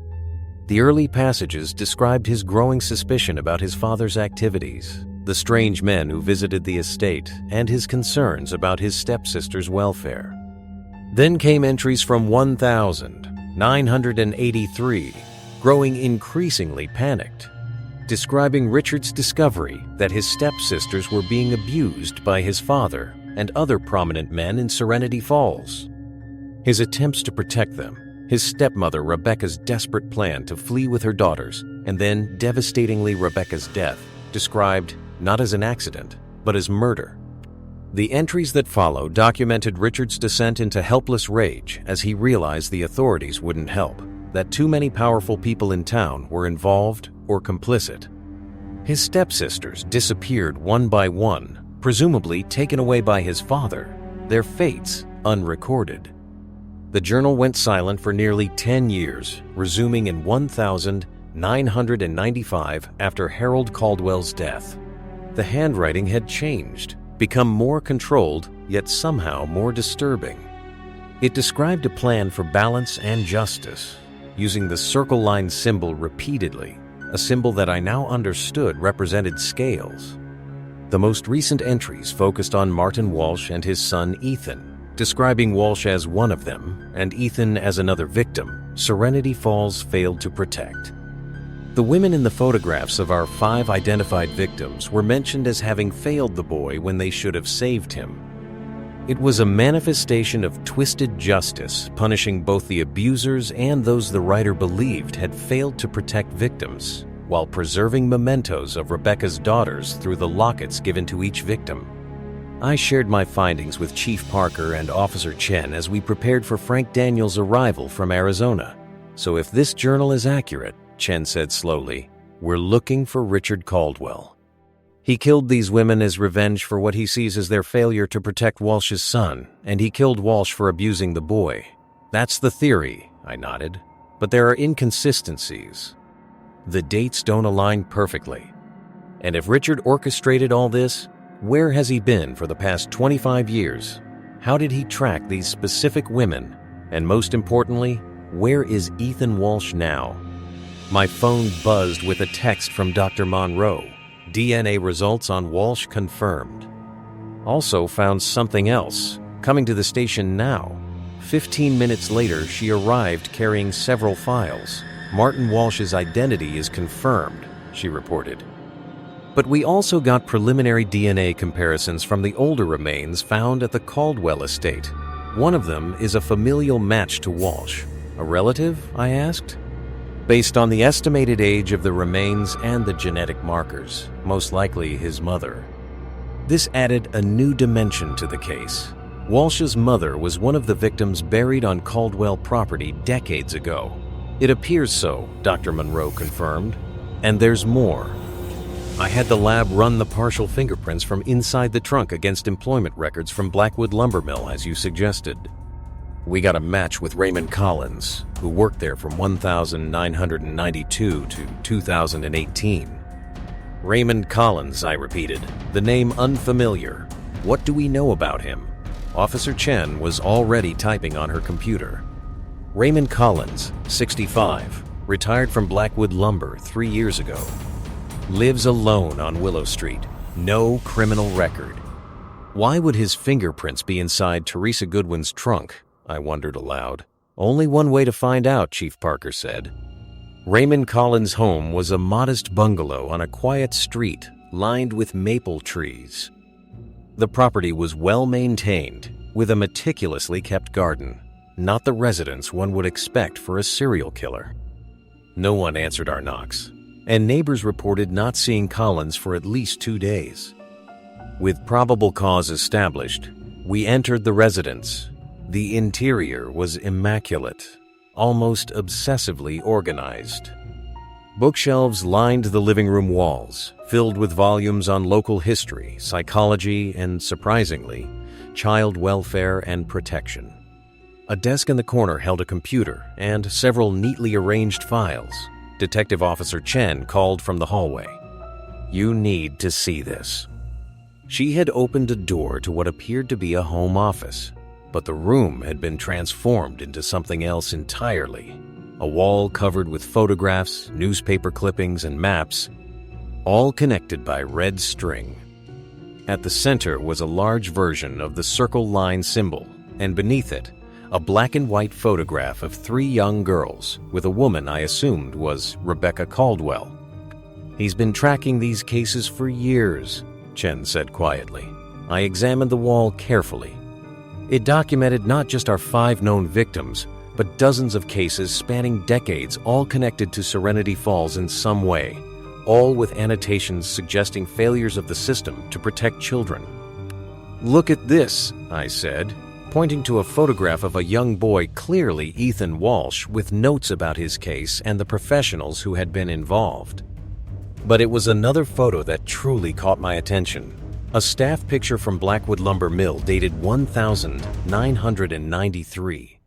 The early passages described his growing suspicion about his father's activities, the strange men who visited the estate, and his concerns about his stepsister's welfare. Then came entries from 1983, growing increasingly panicked, describing Richard's discovery that his stepsisters were being abused by his father and other prominent men in Serenity Falls. His attempts to protect them, his stepmother Rebecca's desperate plan to flee with her daughters, and then devastatingly Rebecca's death, described not as an accident, but as murder. The entries that follow documented Richard's descent into helpless rage as he realized the authorities wouldn't help, that too many powerful people in town were involved or complicit. His stepsisters disappeared one by one, presumably taken away by his father, their fates unrecorded. The journal went silent for nearly 10 years, resuming in 1995 after Harold Caldwell's death. The handwriting had changed, become more controlled, yet somehow more disturbing. It described a plan for balance and justice, using the circle line symbol repeatedly, a symbol that I now understood represented scales. The most recent entries focused on Martin Walsh and his son Ethan, describing Walsh as one of them and Ethan as another victim Serenity Falls failed to protect. The women in the photographs of our 5 identified victims were mentioned as having failed the boy when they should have saved him. It was a manifestation of twisted justice, punishing both the abusers and those the writer believed had failed to protect victims, while preserving mementos of Rebecca's daughters through the lockets given to each victim. I shared my findings with Chief Parker and Officer Chen as we prepared for Frank Daniels' arrival from Arizona. So if this journal is accurate, Chen said slowly, we're looking for Richard Caldwell. He killed these women as revenge for what he sees as their failure to protect Walsh's son, and he killed Walsh for abusing the boy. That's the theory, I nodded. But there are inconsistencies. The dates don't align perfectly. And if Richard orchestrated all this, where has he been for the past 25 years? How did he track these specific women? And most importantly, where is Ethan Walsh now? My phone buzzed with a text from Dr. Monroe. DNA results on Walsh confirmed. Also found something else, coming to the station now. 15 minutes later, she arrived carrying several files. Martin Walsh's identity is confirmed, she reported. But we also got preliminary DNA comparisons from the older remains found at the Caldwell estate. One of them is a familial match to Walsh. A relative? I asked. Based on the estimated age of the remains and the genetic markers, most likely his mother. This added a new dimension to the case. Walsh's mother was one of the victims buried on Caldwell property decades ago. It appears so, Dr. Monroe confirmed. And there's more. I had the lab run the partial fingerprints from inside the trunk against employment records from Blackwood Lumber Mill, as you suggested. We got a match with Raymond Collins, who worked there from 1992 to 2018. Raymond Collins, I repeated, the name unfamiliar. What do we know about him? Officer Chen was already typing on her computer. Raymond Collins, 65, retired from Blackwood Lumber 3 years ago. Lives alone on Willow Street. No criminal record. Why would his fingerprints be inside Teresa Goodwin's trunk? I wondered aloud. Only one way to find out, Chief Parker said. Raymond Collins' home was a modest bungalow on a quiet street lined with maple trees. The property was well maintained, with a meticulously kept garden, not the residence one would expect for a serial killer. No one answered our knocks, and neighbors reported not seeing Collins for at least 2 days. With probable cause established, we entered the residence. The interior was immaculate, almost obsessively organized. Bookshelves lined the living room walls, filled with volumes on local history, psychology, and, surprisingly, child welfare and protection. A desk in the corner held a computer and several neatly arranged files. Detective Officer Chen called from the hallway. "You need to see this." She had opened a door to what appeared to be a home office, but the room had been transformed into something else entirely. A wall covered with photographs, newspaper clippings, and maps, all connected by red string. At the center was a large version of the circle line symbol, and beneath it, a black and white photograph of 3 young girls, with a woman I assumed was Rebecca Caldwell. "He's been tracking these cases for years," Chen said quietly. I examined the wall carefully. It documented not just our 5 known victims, but dozens of cases spanning decades, all connected to Serenity Falls in some way, all with annotations suggesting failures of the system to protect children. "Look at this," I said, pointing to a photograph of a young boy, clearly Ethan Walsh, with notes about his case and the professionals who had been involved. But it was another photo that truly caught my attention. A staff picture from Blackwood Lumber Mill dated 1993.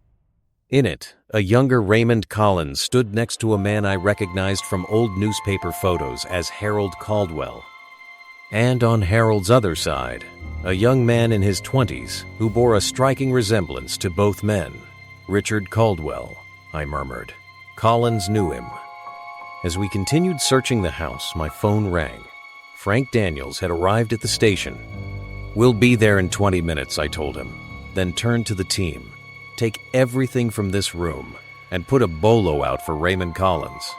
In it, a younger Raymond Collins stood next to a man I recognized from old newspaper photos as Harold Caldwell. And on Harold's other side, a young man in his 20s who bore a striking resemblance to both men. "Richard Caldwell," I murmured. Collins knew him. As we continued searching the house, my phone rang. Frank Daniels had arrived at the station. "We'll be there in 20 minutes, I told him, then turned to the team. "Take everything from this room and put a bolo out for Raymond Collins."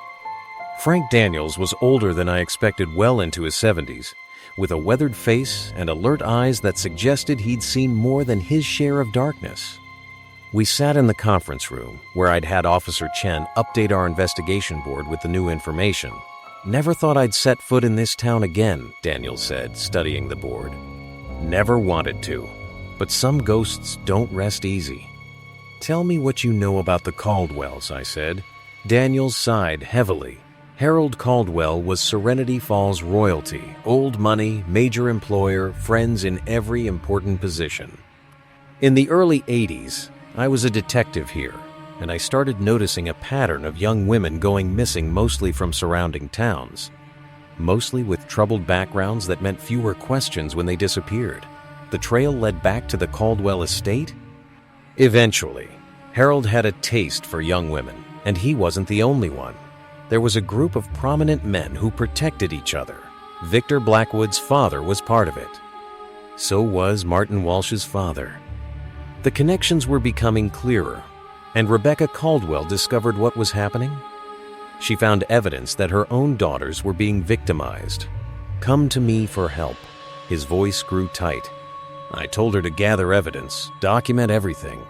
Frank Daniels was older than I expected, well into his 70s, with a weathered face and alert eyes that suggested he'd seen more than his share of darkness. We sat in the conference room, where I'd had Officer Chen update our investigation board with the new information. "Never thought I'd set foot in this town again," Daniels said, studying the board. "Never wanted to, but some ghosts don't rest easy." "Tell me what you know about the Caldwells," I said. Daniels sighed heavily. Harold Caldwell was Serenity Falls royalty, old money, major employer, friends in every important position. "In the early 80s, I was a detective here, and I started noticing a pattern of young women going missing, mostly from surrounding towns, mostly with troubled backgrounds that meant fewer questions when they disappeared. The trail led back to the Caldwell estate? Eventually, Harold had a taste for young women, and he wasn't the only one. There was a group of prominent men who protected each other. Victor Blackwood's father was part of it. So was Martin Walsh's father. The connections were becoming clearer, and Rebecca Caldwell discovered what was happening. She found evidence that her own daughters were being victimized. "Come to me for help." His voice grew tight. I told her to gather evidence, document everything.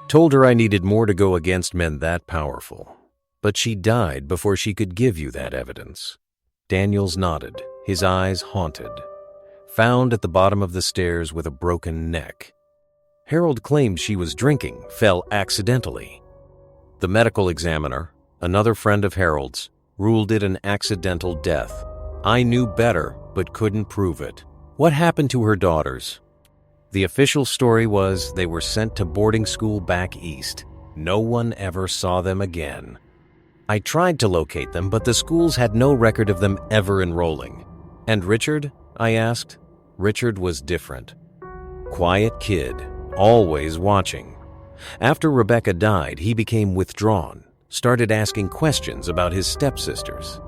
Told her I needed more to go against men that powerful. But she died before she could give you that evidence. Daniels nodded, his eyes haunted. Found at the bottom of the stairs with a broken neck. Harold claimed she was drinking, fell accidentally. The medical examiner, another friend of Harold's, ruled it an accidental death. I knew better, but couldn't prove it. What happened to her daughters? The official story was they were sent to boarding school back east. No one ever saw them again. I tried to locate them, but the schools had no record of them ever enrolling. And Richard? I asked. Richard was different. Quiet kid, always watching. After Rebecca died, he became withdrawn, started asking questions about his stepsisters.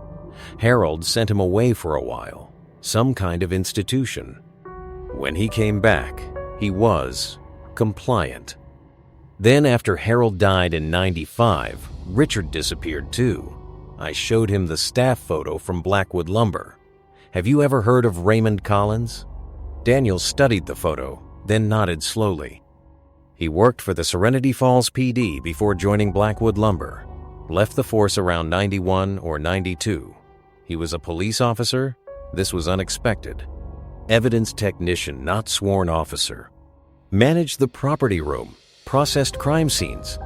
Harold sent him away for a while, some kind of institution. When he came back, he was compliant. Then after Harold died in '95, Richard disappeared too. I showed him the staff photo from Blackwood Lumber. Have you ever heard of Raymond Collins? Daniel studied the photo, then nodded slowly. He worked for the Serenity Falls PD before joining Blackwood Lumber. Left the force around 91 or 92. He was a police officer. This was unexpected. Evidence technician, not sworn officer. Managed the property room, processed crime scenes.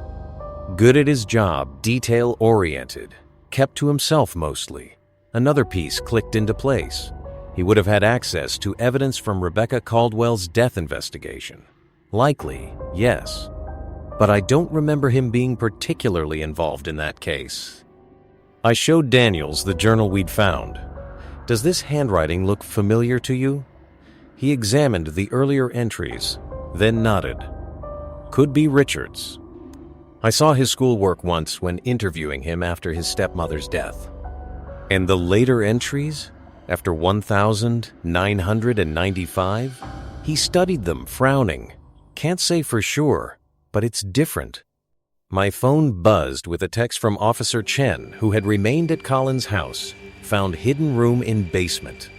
Good at his job, detail-oriented. Kept to himself mostly. Another piece clicked into place. He would have had access to evidence from Rebecca Caldwell's death investigation. Likely, yes. But I don't remember him being particularly involved in that case. I showed Daniels the journal we'd found. Does this handwriting look familiar to you? He examined the earlier entries, then nodded. Could be Richard's. I saw his schoolwork once when interviewing him after his stepmother's death. And the later entries? After 1995? He studied them, frowning. Can't say for sure, but it's different. My phone buzzed with a text from Officer Chen, who had remained at Collins' house, found hidden room in basement.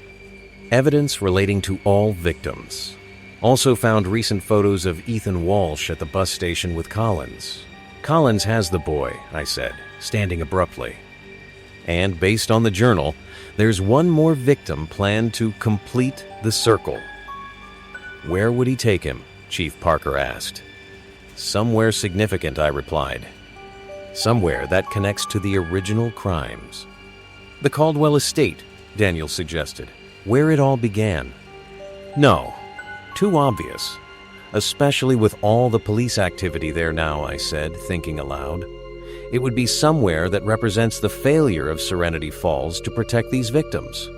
Evidence relating to all victims. Also found recent photos of Ethan Walsh at the bus station with Collins. Collins has the boy, I said, standing abruptly. And based on the journal, there's one more victim planned to complete the circle. Where would he take him? Chief Parker asked. Somewhere significant, I replied. Somewhere that connects to the original crimes. The Caldwell estate, Daniel suggested. Where it all began. No, too obvious. Especially with all the police activity there now, I said, thinking aloud. It would be somewhere that represents the failure of Serenity Falls to protect these victims.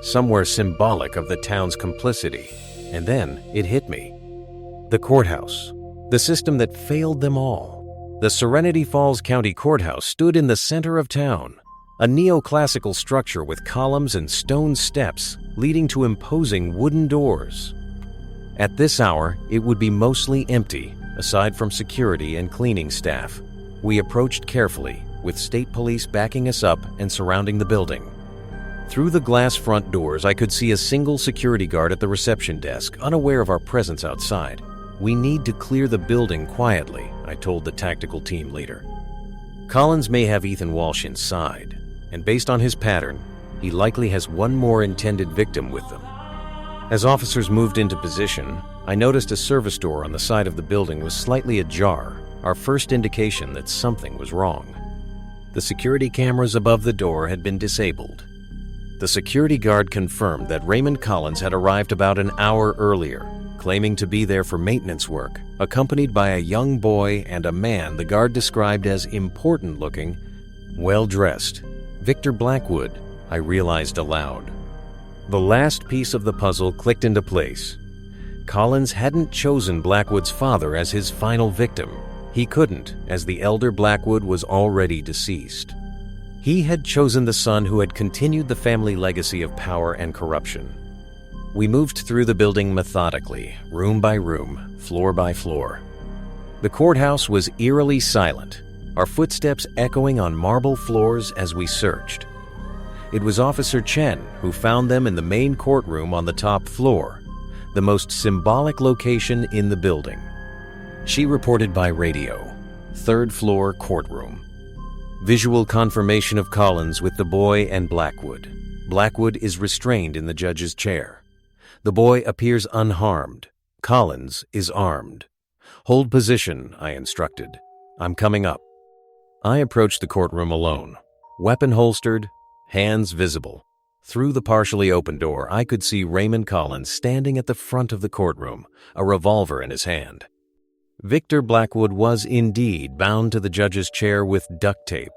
Somewhere symbolic of the town's complicity. And then it hit me. The courthouse. The system that failed them all. The Serenity Falls County Courthouse stood in the center of town. A neoclassical structure with columns and stone steps leading to imposing wooden doors. At this hour, it would be mostly empty, aside from security and cleaning staff. We approached carefully, with state police backing us up and surrounding the building. Through the glass front doors, I could see a single security guard at the reception desk, unaware of our presence outside. We need to clear the building quietly, I told the tactical team leader. Collins may have Ethan Walsh inside, and based on his pattern, he likely has one more intended victim with them. As officers moved into position, I noticed a service door on the side of the building was slightly ajar, our first indication that something was wrong. The security cameras above the door had been disabled. The security guard confirmed that Raymond Collins had arrived about an hour earlier, claiming to be there for maintenance work, accompanied by a young boy and a man the guard described as important-looking, well-dressed. Victor Blackwood, I realized aloud. The last piece of the puzzle clicked into place. Collins hadn't chosen Blackwood's father as his final victim. He couldn't, as the elder Blackwood was already deceased. He had chosen the son who had continued the family legacy of power and corruption. We moved through the building methodically, room by room, floor by floor. The courthouse was eerily silent, our footsteps echoing on marble floors as we searched. It was Officer Chen who found them in the main courtroom on the top floor, the most symbolic location in the building. She reported by radio, third floor courtroom. Visual confirmation of Collins with the boy and Blackwood. Blackwood is restrained in the judge's chair. The boy appears unharmed. Collins is armed. Hold position, I instructed. I'm coming up. I approached the courtroom alone, weapon holstered, hands visible. Through the partially open door, I could see Raymond Collins standing at the front of the courtroom, a revolver in his hand. Victor Blackwood was indeed bound to the judge's chair with duct tape,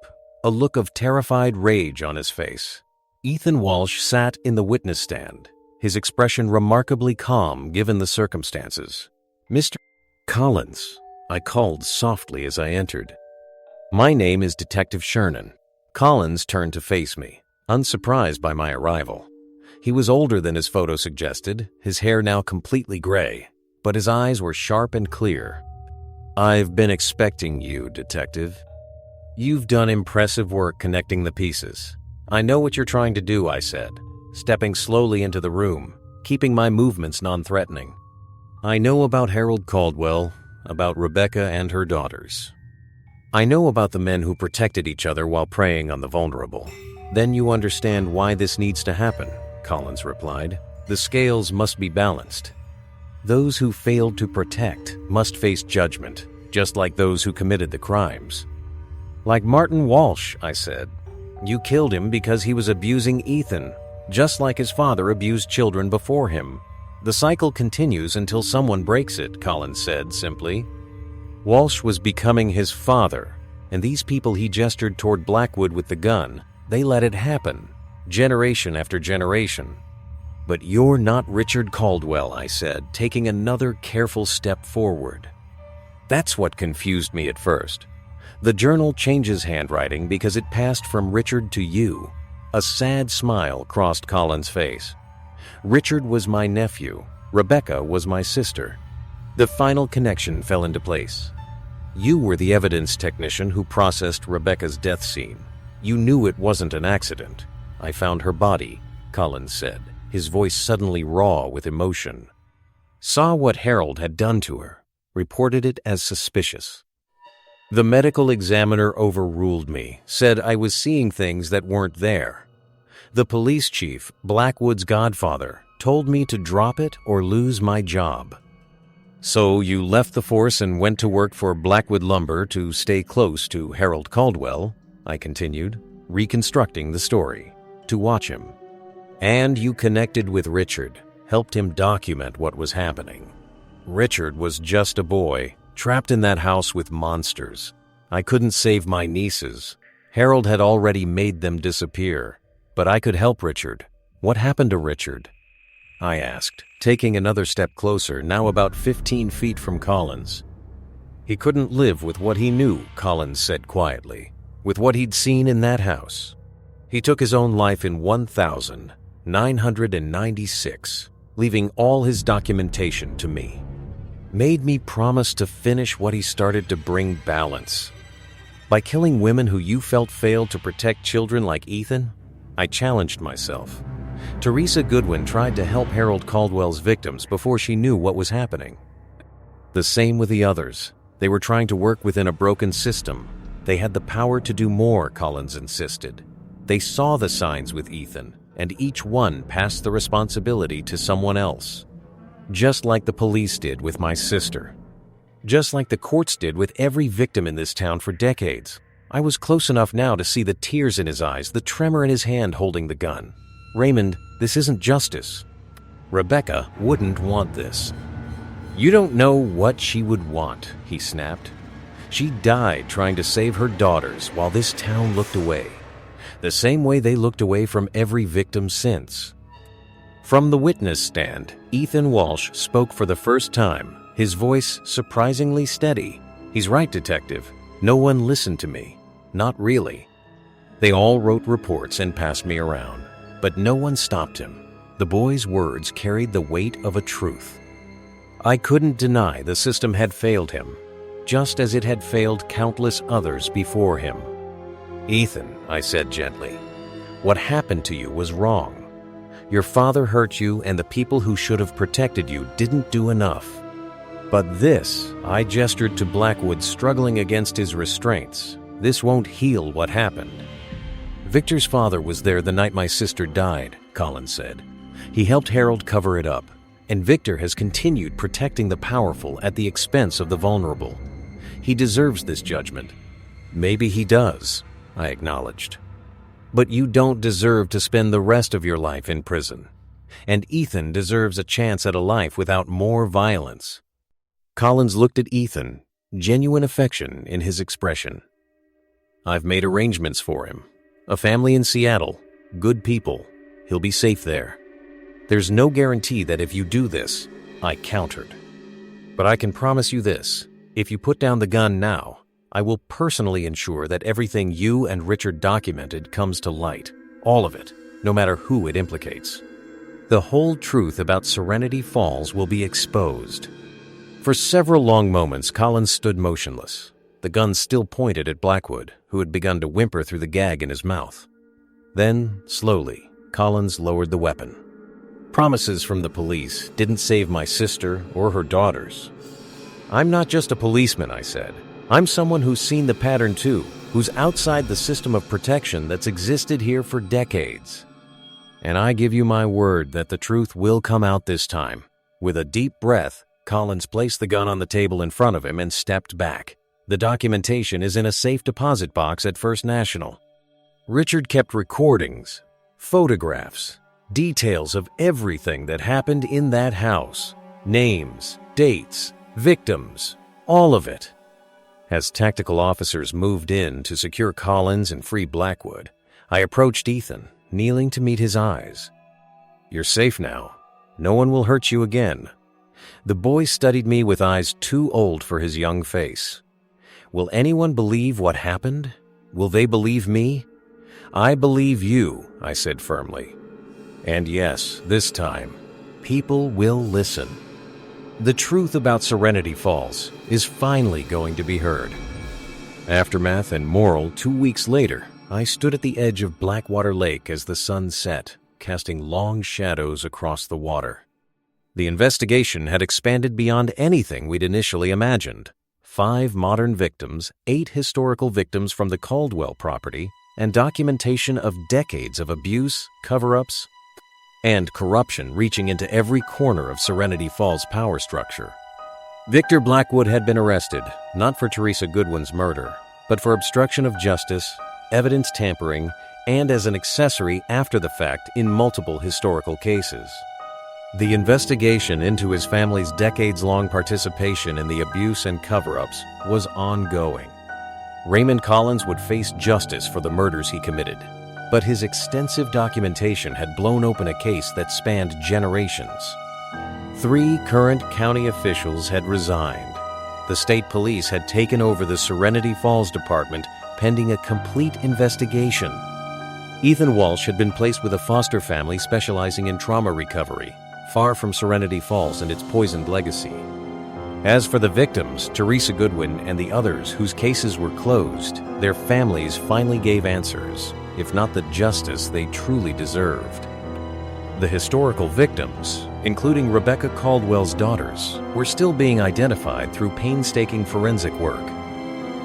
a look of terrified rage on his face. Ethan Walsh sat in the witness stand, his expression remarkably calm given the circumstances. Mr. Collins, I called softly as I entered. My name is Detective Shernan. Collins turned to face me, unsurprised by my arrival. He was older than his photo suggested, his hair now completely gray, but his eyes were sharp and clear. I've been expecting you, Detective. You've done impressive work connecting the pieces. I know what you're trying to do, I said, stepping slowly into the room, keeping my movements non-threatening. I know about Harold Caldwell, about Rebecca and her daughters. I know about the men who protected each other while preying on the vulnerable. Then you understand why this needs to happen, Collins replied. The scales must be balanced. Those who failed to protect must face judgment, just like those who committed the crimes. Like Martin Walsh, I said. You killed him because he was abusing Ethan, just like his father abused children before him. The cycle continues until someone breaks it, Collins said simply. Walsh was becoming his father, and these people he gestured toward Blackwood with the gun, they let it happen, generation after generation. But you're not Richard Caldwell, I said, taking another careful step forward. That's what confused me at first. The journal changes handwriting because it passed from Richard to you. A sad smile crossed Collins' face. Richard was my nephew. Rebecca was my sister. The final connection fell into place. You were the evidence technician who processed Rebecca's death scene. You knew it wasn't an accident. I found her body, Collins said, his voice suddenly raw with emotion. Saw what Harold had done to her, reported it as suspicious. The medical examiner overruled me, said I was seeing things that weren't there. The police chief, Blackwood's godfather, told me to drop it or lose my job. So you left the force and went to work for Blackwood Lumber to stay close to Harold Caldwell, I continued, reconstructing the story, to watch him. And you connected with Richard, helped him document what was happening. Richard was just a boy, trapped in that house with monsters. I couldn't save my nieces. Harold had already made them disappear. But I could help Richard. What happened to Richard? I asked, taking another step closer, now about 15 feet from Collins. He couldn't live with what he knew, Collins said quietly, with what he'd seen in that house. He took his own life in 1996, leaving all his documentation to me. Made me promise to finish what he started to bring balance. By killing women who you felt failed to protect children like Ethan, I challenged myself. Teresa Goodwin tried to help Harold Caldwell's victims before she knew what was happening. The same with the others. They were trying to work within a broken system. They had the power to do more, Collins insisted. They saw the signs with Ethan, and each one passed the responsibility to someone else. Just like the police did with my sister. Just like the courts did with every victim in this town for decades. I was close enough now to see the tears in his eyes, the tremor in his hand holding the gun. Raymond, this isn't justice. Rebecca wouldn't want this. "You don't know what she would want," he snapped. "She died trying to save her daughters while this town looked away, the same way they looked away from every victim since." From the witness stand, Ethan Walsh spoke for the first time, his voice surprisingly steady. "He's right, Detective. No one listened to me. Not really." They all wrote reports and passed me around, but no one stopped him. The boy's words carried the weight of a truth. I couldn't deny the system had failed him, just as it had failed countless others before him. "Ethan," I said gently, "what happened to you was wrong. Your father hurt you, and the people who should have protected you didn't do enough. But this," I gestured to Blackwood struggling against his restraints, "this won't heal what happened." "Victor's father was there the night my sister died," Collins said. "He helped Harold cover it up, and Victor has continued protecting the powerful at the expense of the vulnerable. He deserves this judgment." "Maybe he does," I acknowledged. "But you don't deserve to spend the rest of your life in prison. And Ethan deserves a chance at a life without more violence." Collins looked at Ethan, genuine affection in his expression. "I've made arrangements for him. A family in Seattle, good people. He'll be safe there. There's no guarantee that if you do this," I countered. "But I can promise you this. If you put down the gun now, I will personally ensure that everything you and Richard documented comes to light. All of it, no matter who it implicates. The whole truth about Serenity Falls will be exposed." For several long moments, Collins stood motionless, the gun still pointed at Blackwood, who had begun to whimper through the gag in his mouth. Then, slowly, Collins lowered the weapon. "Promises from the police didn't save my sister or her daughters. I'm not just a policeman," I said. "I'm someone who's seen the pattern too, who's outside the system of protection that's existed here for decades. And I give you my word that the truth will come out this time." With a deep breath, Collins placed the gun on the table in front of him and stepped back. "The documentation is in a safe deposit box at First National. Richard kept recordings, photographs, details of everything that happened in that house. Names, dates, victims, all of it." As tactical officers moved in to secure Collins and free Blackwood, I approached Ethan, kneeling to meet his eyes. "You're safe now. No one will hurt you again." The boy studied me with eyes too old for his young face. "Will anyone believe what happened? Will they believe me?" "I believe you," I said firmly. "And yes, this time, people will listen. The truth about Serenity Falls is finally going to be heard." Aftermath and moral 2 weeks later, I stood at the edge of Blackwater Lake as the sun set, casting long shadows across the water. The investigation had expanded beyond anything we'd initially imagined. 5 modern victims, 8 historical victims from the Caldwell property, and documentation of decades of abuse, cover-ups, and corruption reaching into every corner of Serenity Falls' power structure. Victor Blackwood had been arrested, not for Teresa Goodwin's murder, but for obstruction of justice, evidence tampering, and as an accessory after the fact in multiple historical cases. The investigation into his family's decades-long participation in the abuse and cover-ups was ongoing. Raymond Collins would face justice for the murders he committed, but his extensive documentation had blown open a case that spanned generations. 3 current county officials had resigned. The state police had taken over the Serenity Falls Department pending a complete investigation. Ethan Walsh had been placed with a foster family specializing in trauma recovery, far from Serenity Falls and its poisoned legacy. As for the victims, Teresa Goodwin and the others whose cases were closed, their families finally gave answers, if not the justice they truly deserved. The historical victims, including Rebecca Caldwell's daughters, were still being identified through painstaking forensic work.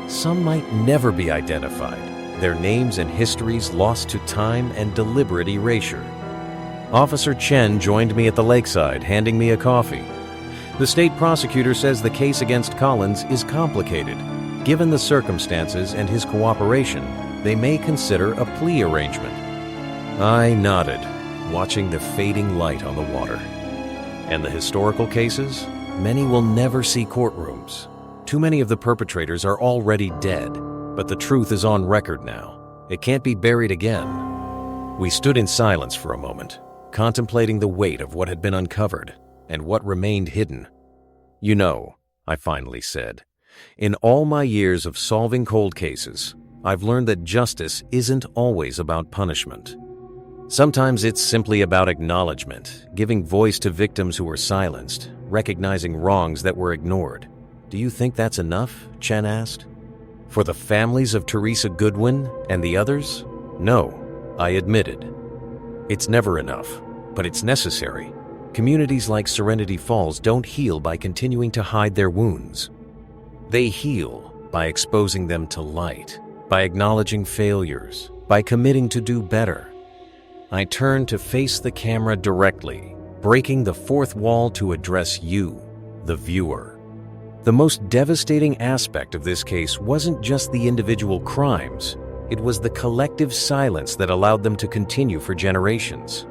Some might never be identified, their names and histories lost to time and deliberate erasure. Officer Chen joined me at the lakeside, handing me a coffee. "The state prosecutor says the case against Collins is complicated. Given the circumstances and his cooperation, they may consider a plea arrangement." I nodded, watching the fading light on the water. "And the historical cases? Many will never see courtrooms. Too many of the perpetrators are already dead, but the truth is on record now. It can't be buried again. We stood in silence for a moment, contemplating the weight of what had been uncovered and what remained hidden. "You know," I finally said, "in all my years of solving cold cases, I've learned that justice isn't always about punishment. Sometimes it's simply about acknowledgement, giving voice to victims who were silenced, recognizing wrongs that were ignored." "Do you think that's enough?" Chen asked. "For the families of Teresa Goodwin and the others? No," I admitted. "It's never enough, but it's necessary. Communities like Serenity Falls don't heal by continuing to hide their wounds. They heal by exposing them to light, by acknowledging failures, by committing to do better." I turned to face the camera directly, breaking the fourth wall to address you, the viewer. The most devastating aspect of this case wasn't just the individual crimes, it was the collective silence that allowed them to continue for generations.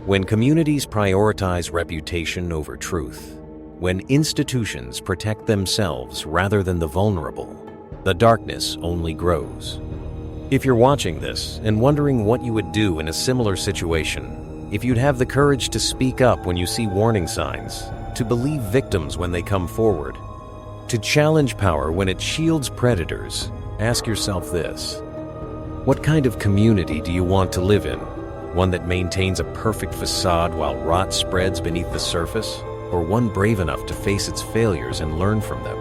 When communities prioritize reputation over truth, when institutions protect themselves rather than the vulnerable, the darkness only grows. If you're watching this and wondering what you would do in a similar situation, if you'd have the courage to speak up when you see warning signs, to believe victims when they come forward, to challenge power when it shields predators, ask yourself this: what kind of community do you want to live in? One that maintains a perfect facade while rot spreads beneath the surface, or one brave enough to face its failures and learn from them?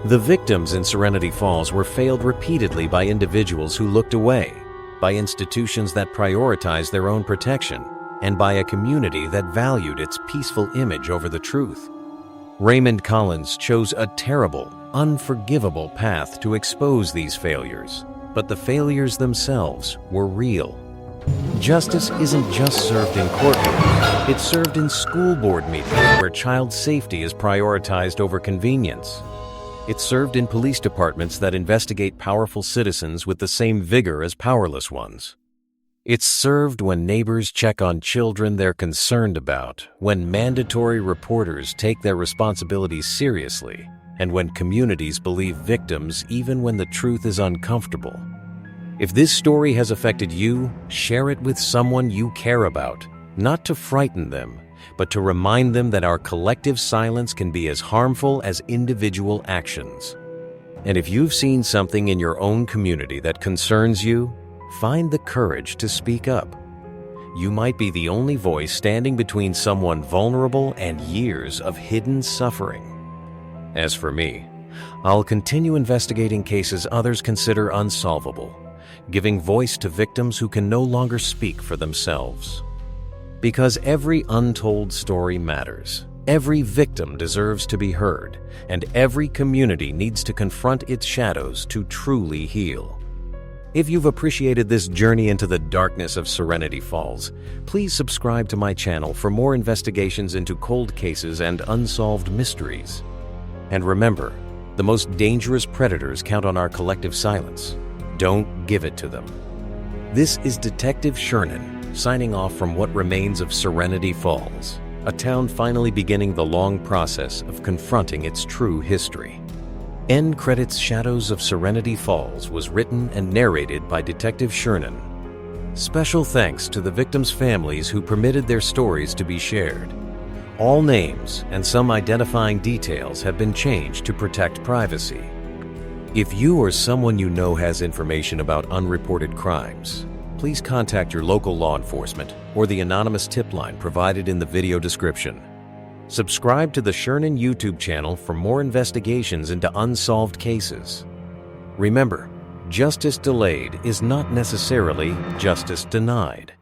The victims in Serenity Falls were failed repeatedly by individuals who looked away, by institutions that prioritized their own protection, and by a community that valued its peaceful image over the truth. Raymond Collins chose a terrible, unforgivable path to expose these failures, but the failures themselves were real. Justice isn't just served in courtrooms, it's served in school board meetings where child safety is prioritized over convenience. It's served in police departments that investigate powerful citizens with the same vigor as powerless ones. It's served when neighbors check on children they're concerned about, when mandatory reporters take their responsibilities seriously, and when communities believe victims even when the truth is uncomfortable. If this story has affected you, share it with someone you care about, not to frighten them, but to remind them that our collective silence can be as harmful as individual actions. And if you've seen something in your own community that concerns you, find the courage to speak up. You might be the only voice standing between someone vulnerable and years of hidden suffering. As for me, I'll continue investigating cases others consider unsolvable, giving voice to victims who can no longer speak for themselves. Because every untold story matters, every victim deserves to be heard, and every community needs to confront its shadows to truly heal. If you've appreciated this journey into the darkness of Serenity Falls, please subscribe to my channel for more investigations into cold cases and unsolved mysteries. And remember, the most dangerous predators count on our collective silence. Don't give it to them. This is Detective Shernan, signing off from what remains of Serenity Falls, a town finally beginning the long process of confronting its true history. End credits. Shadows of Serenity Falls was written and narrated by Detective Shernan. Special thanks to the victims' families who permitted their stories to be shared. All names and some identifying details have been changed to protect privacy. If you or someone you know has information about unreported crimes, please contact your local law enforcement or the anonymous tip line provided in the video description. Subscribe to the Shernan YouTube channel for more investigations into unsolved cases. Remember, justice delayed is not necessarily justice denied.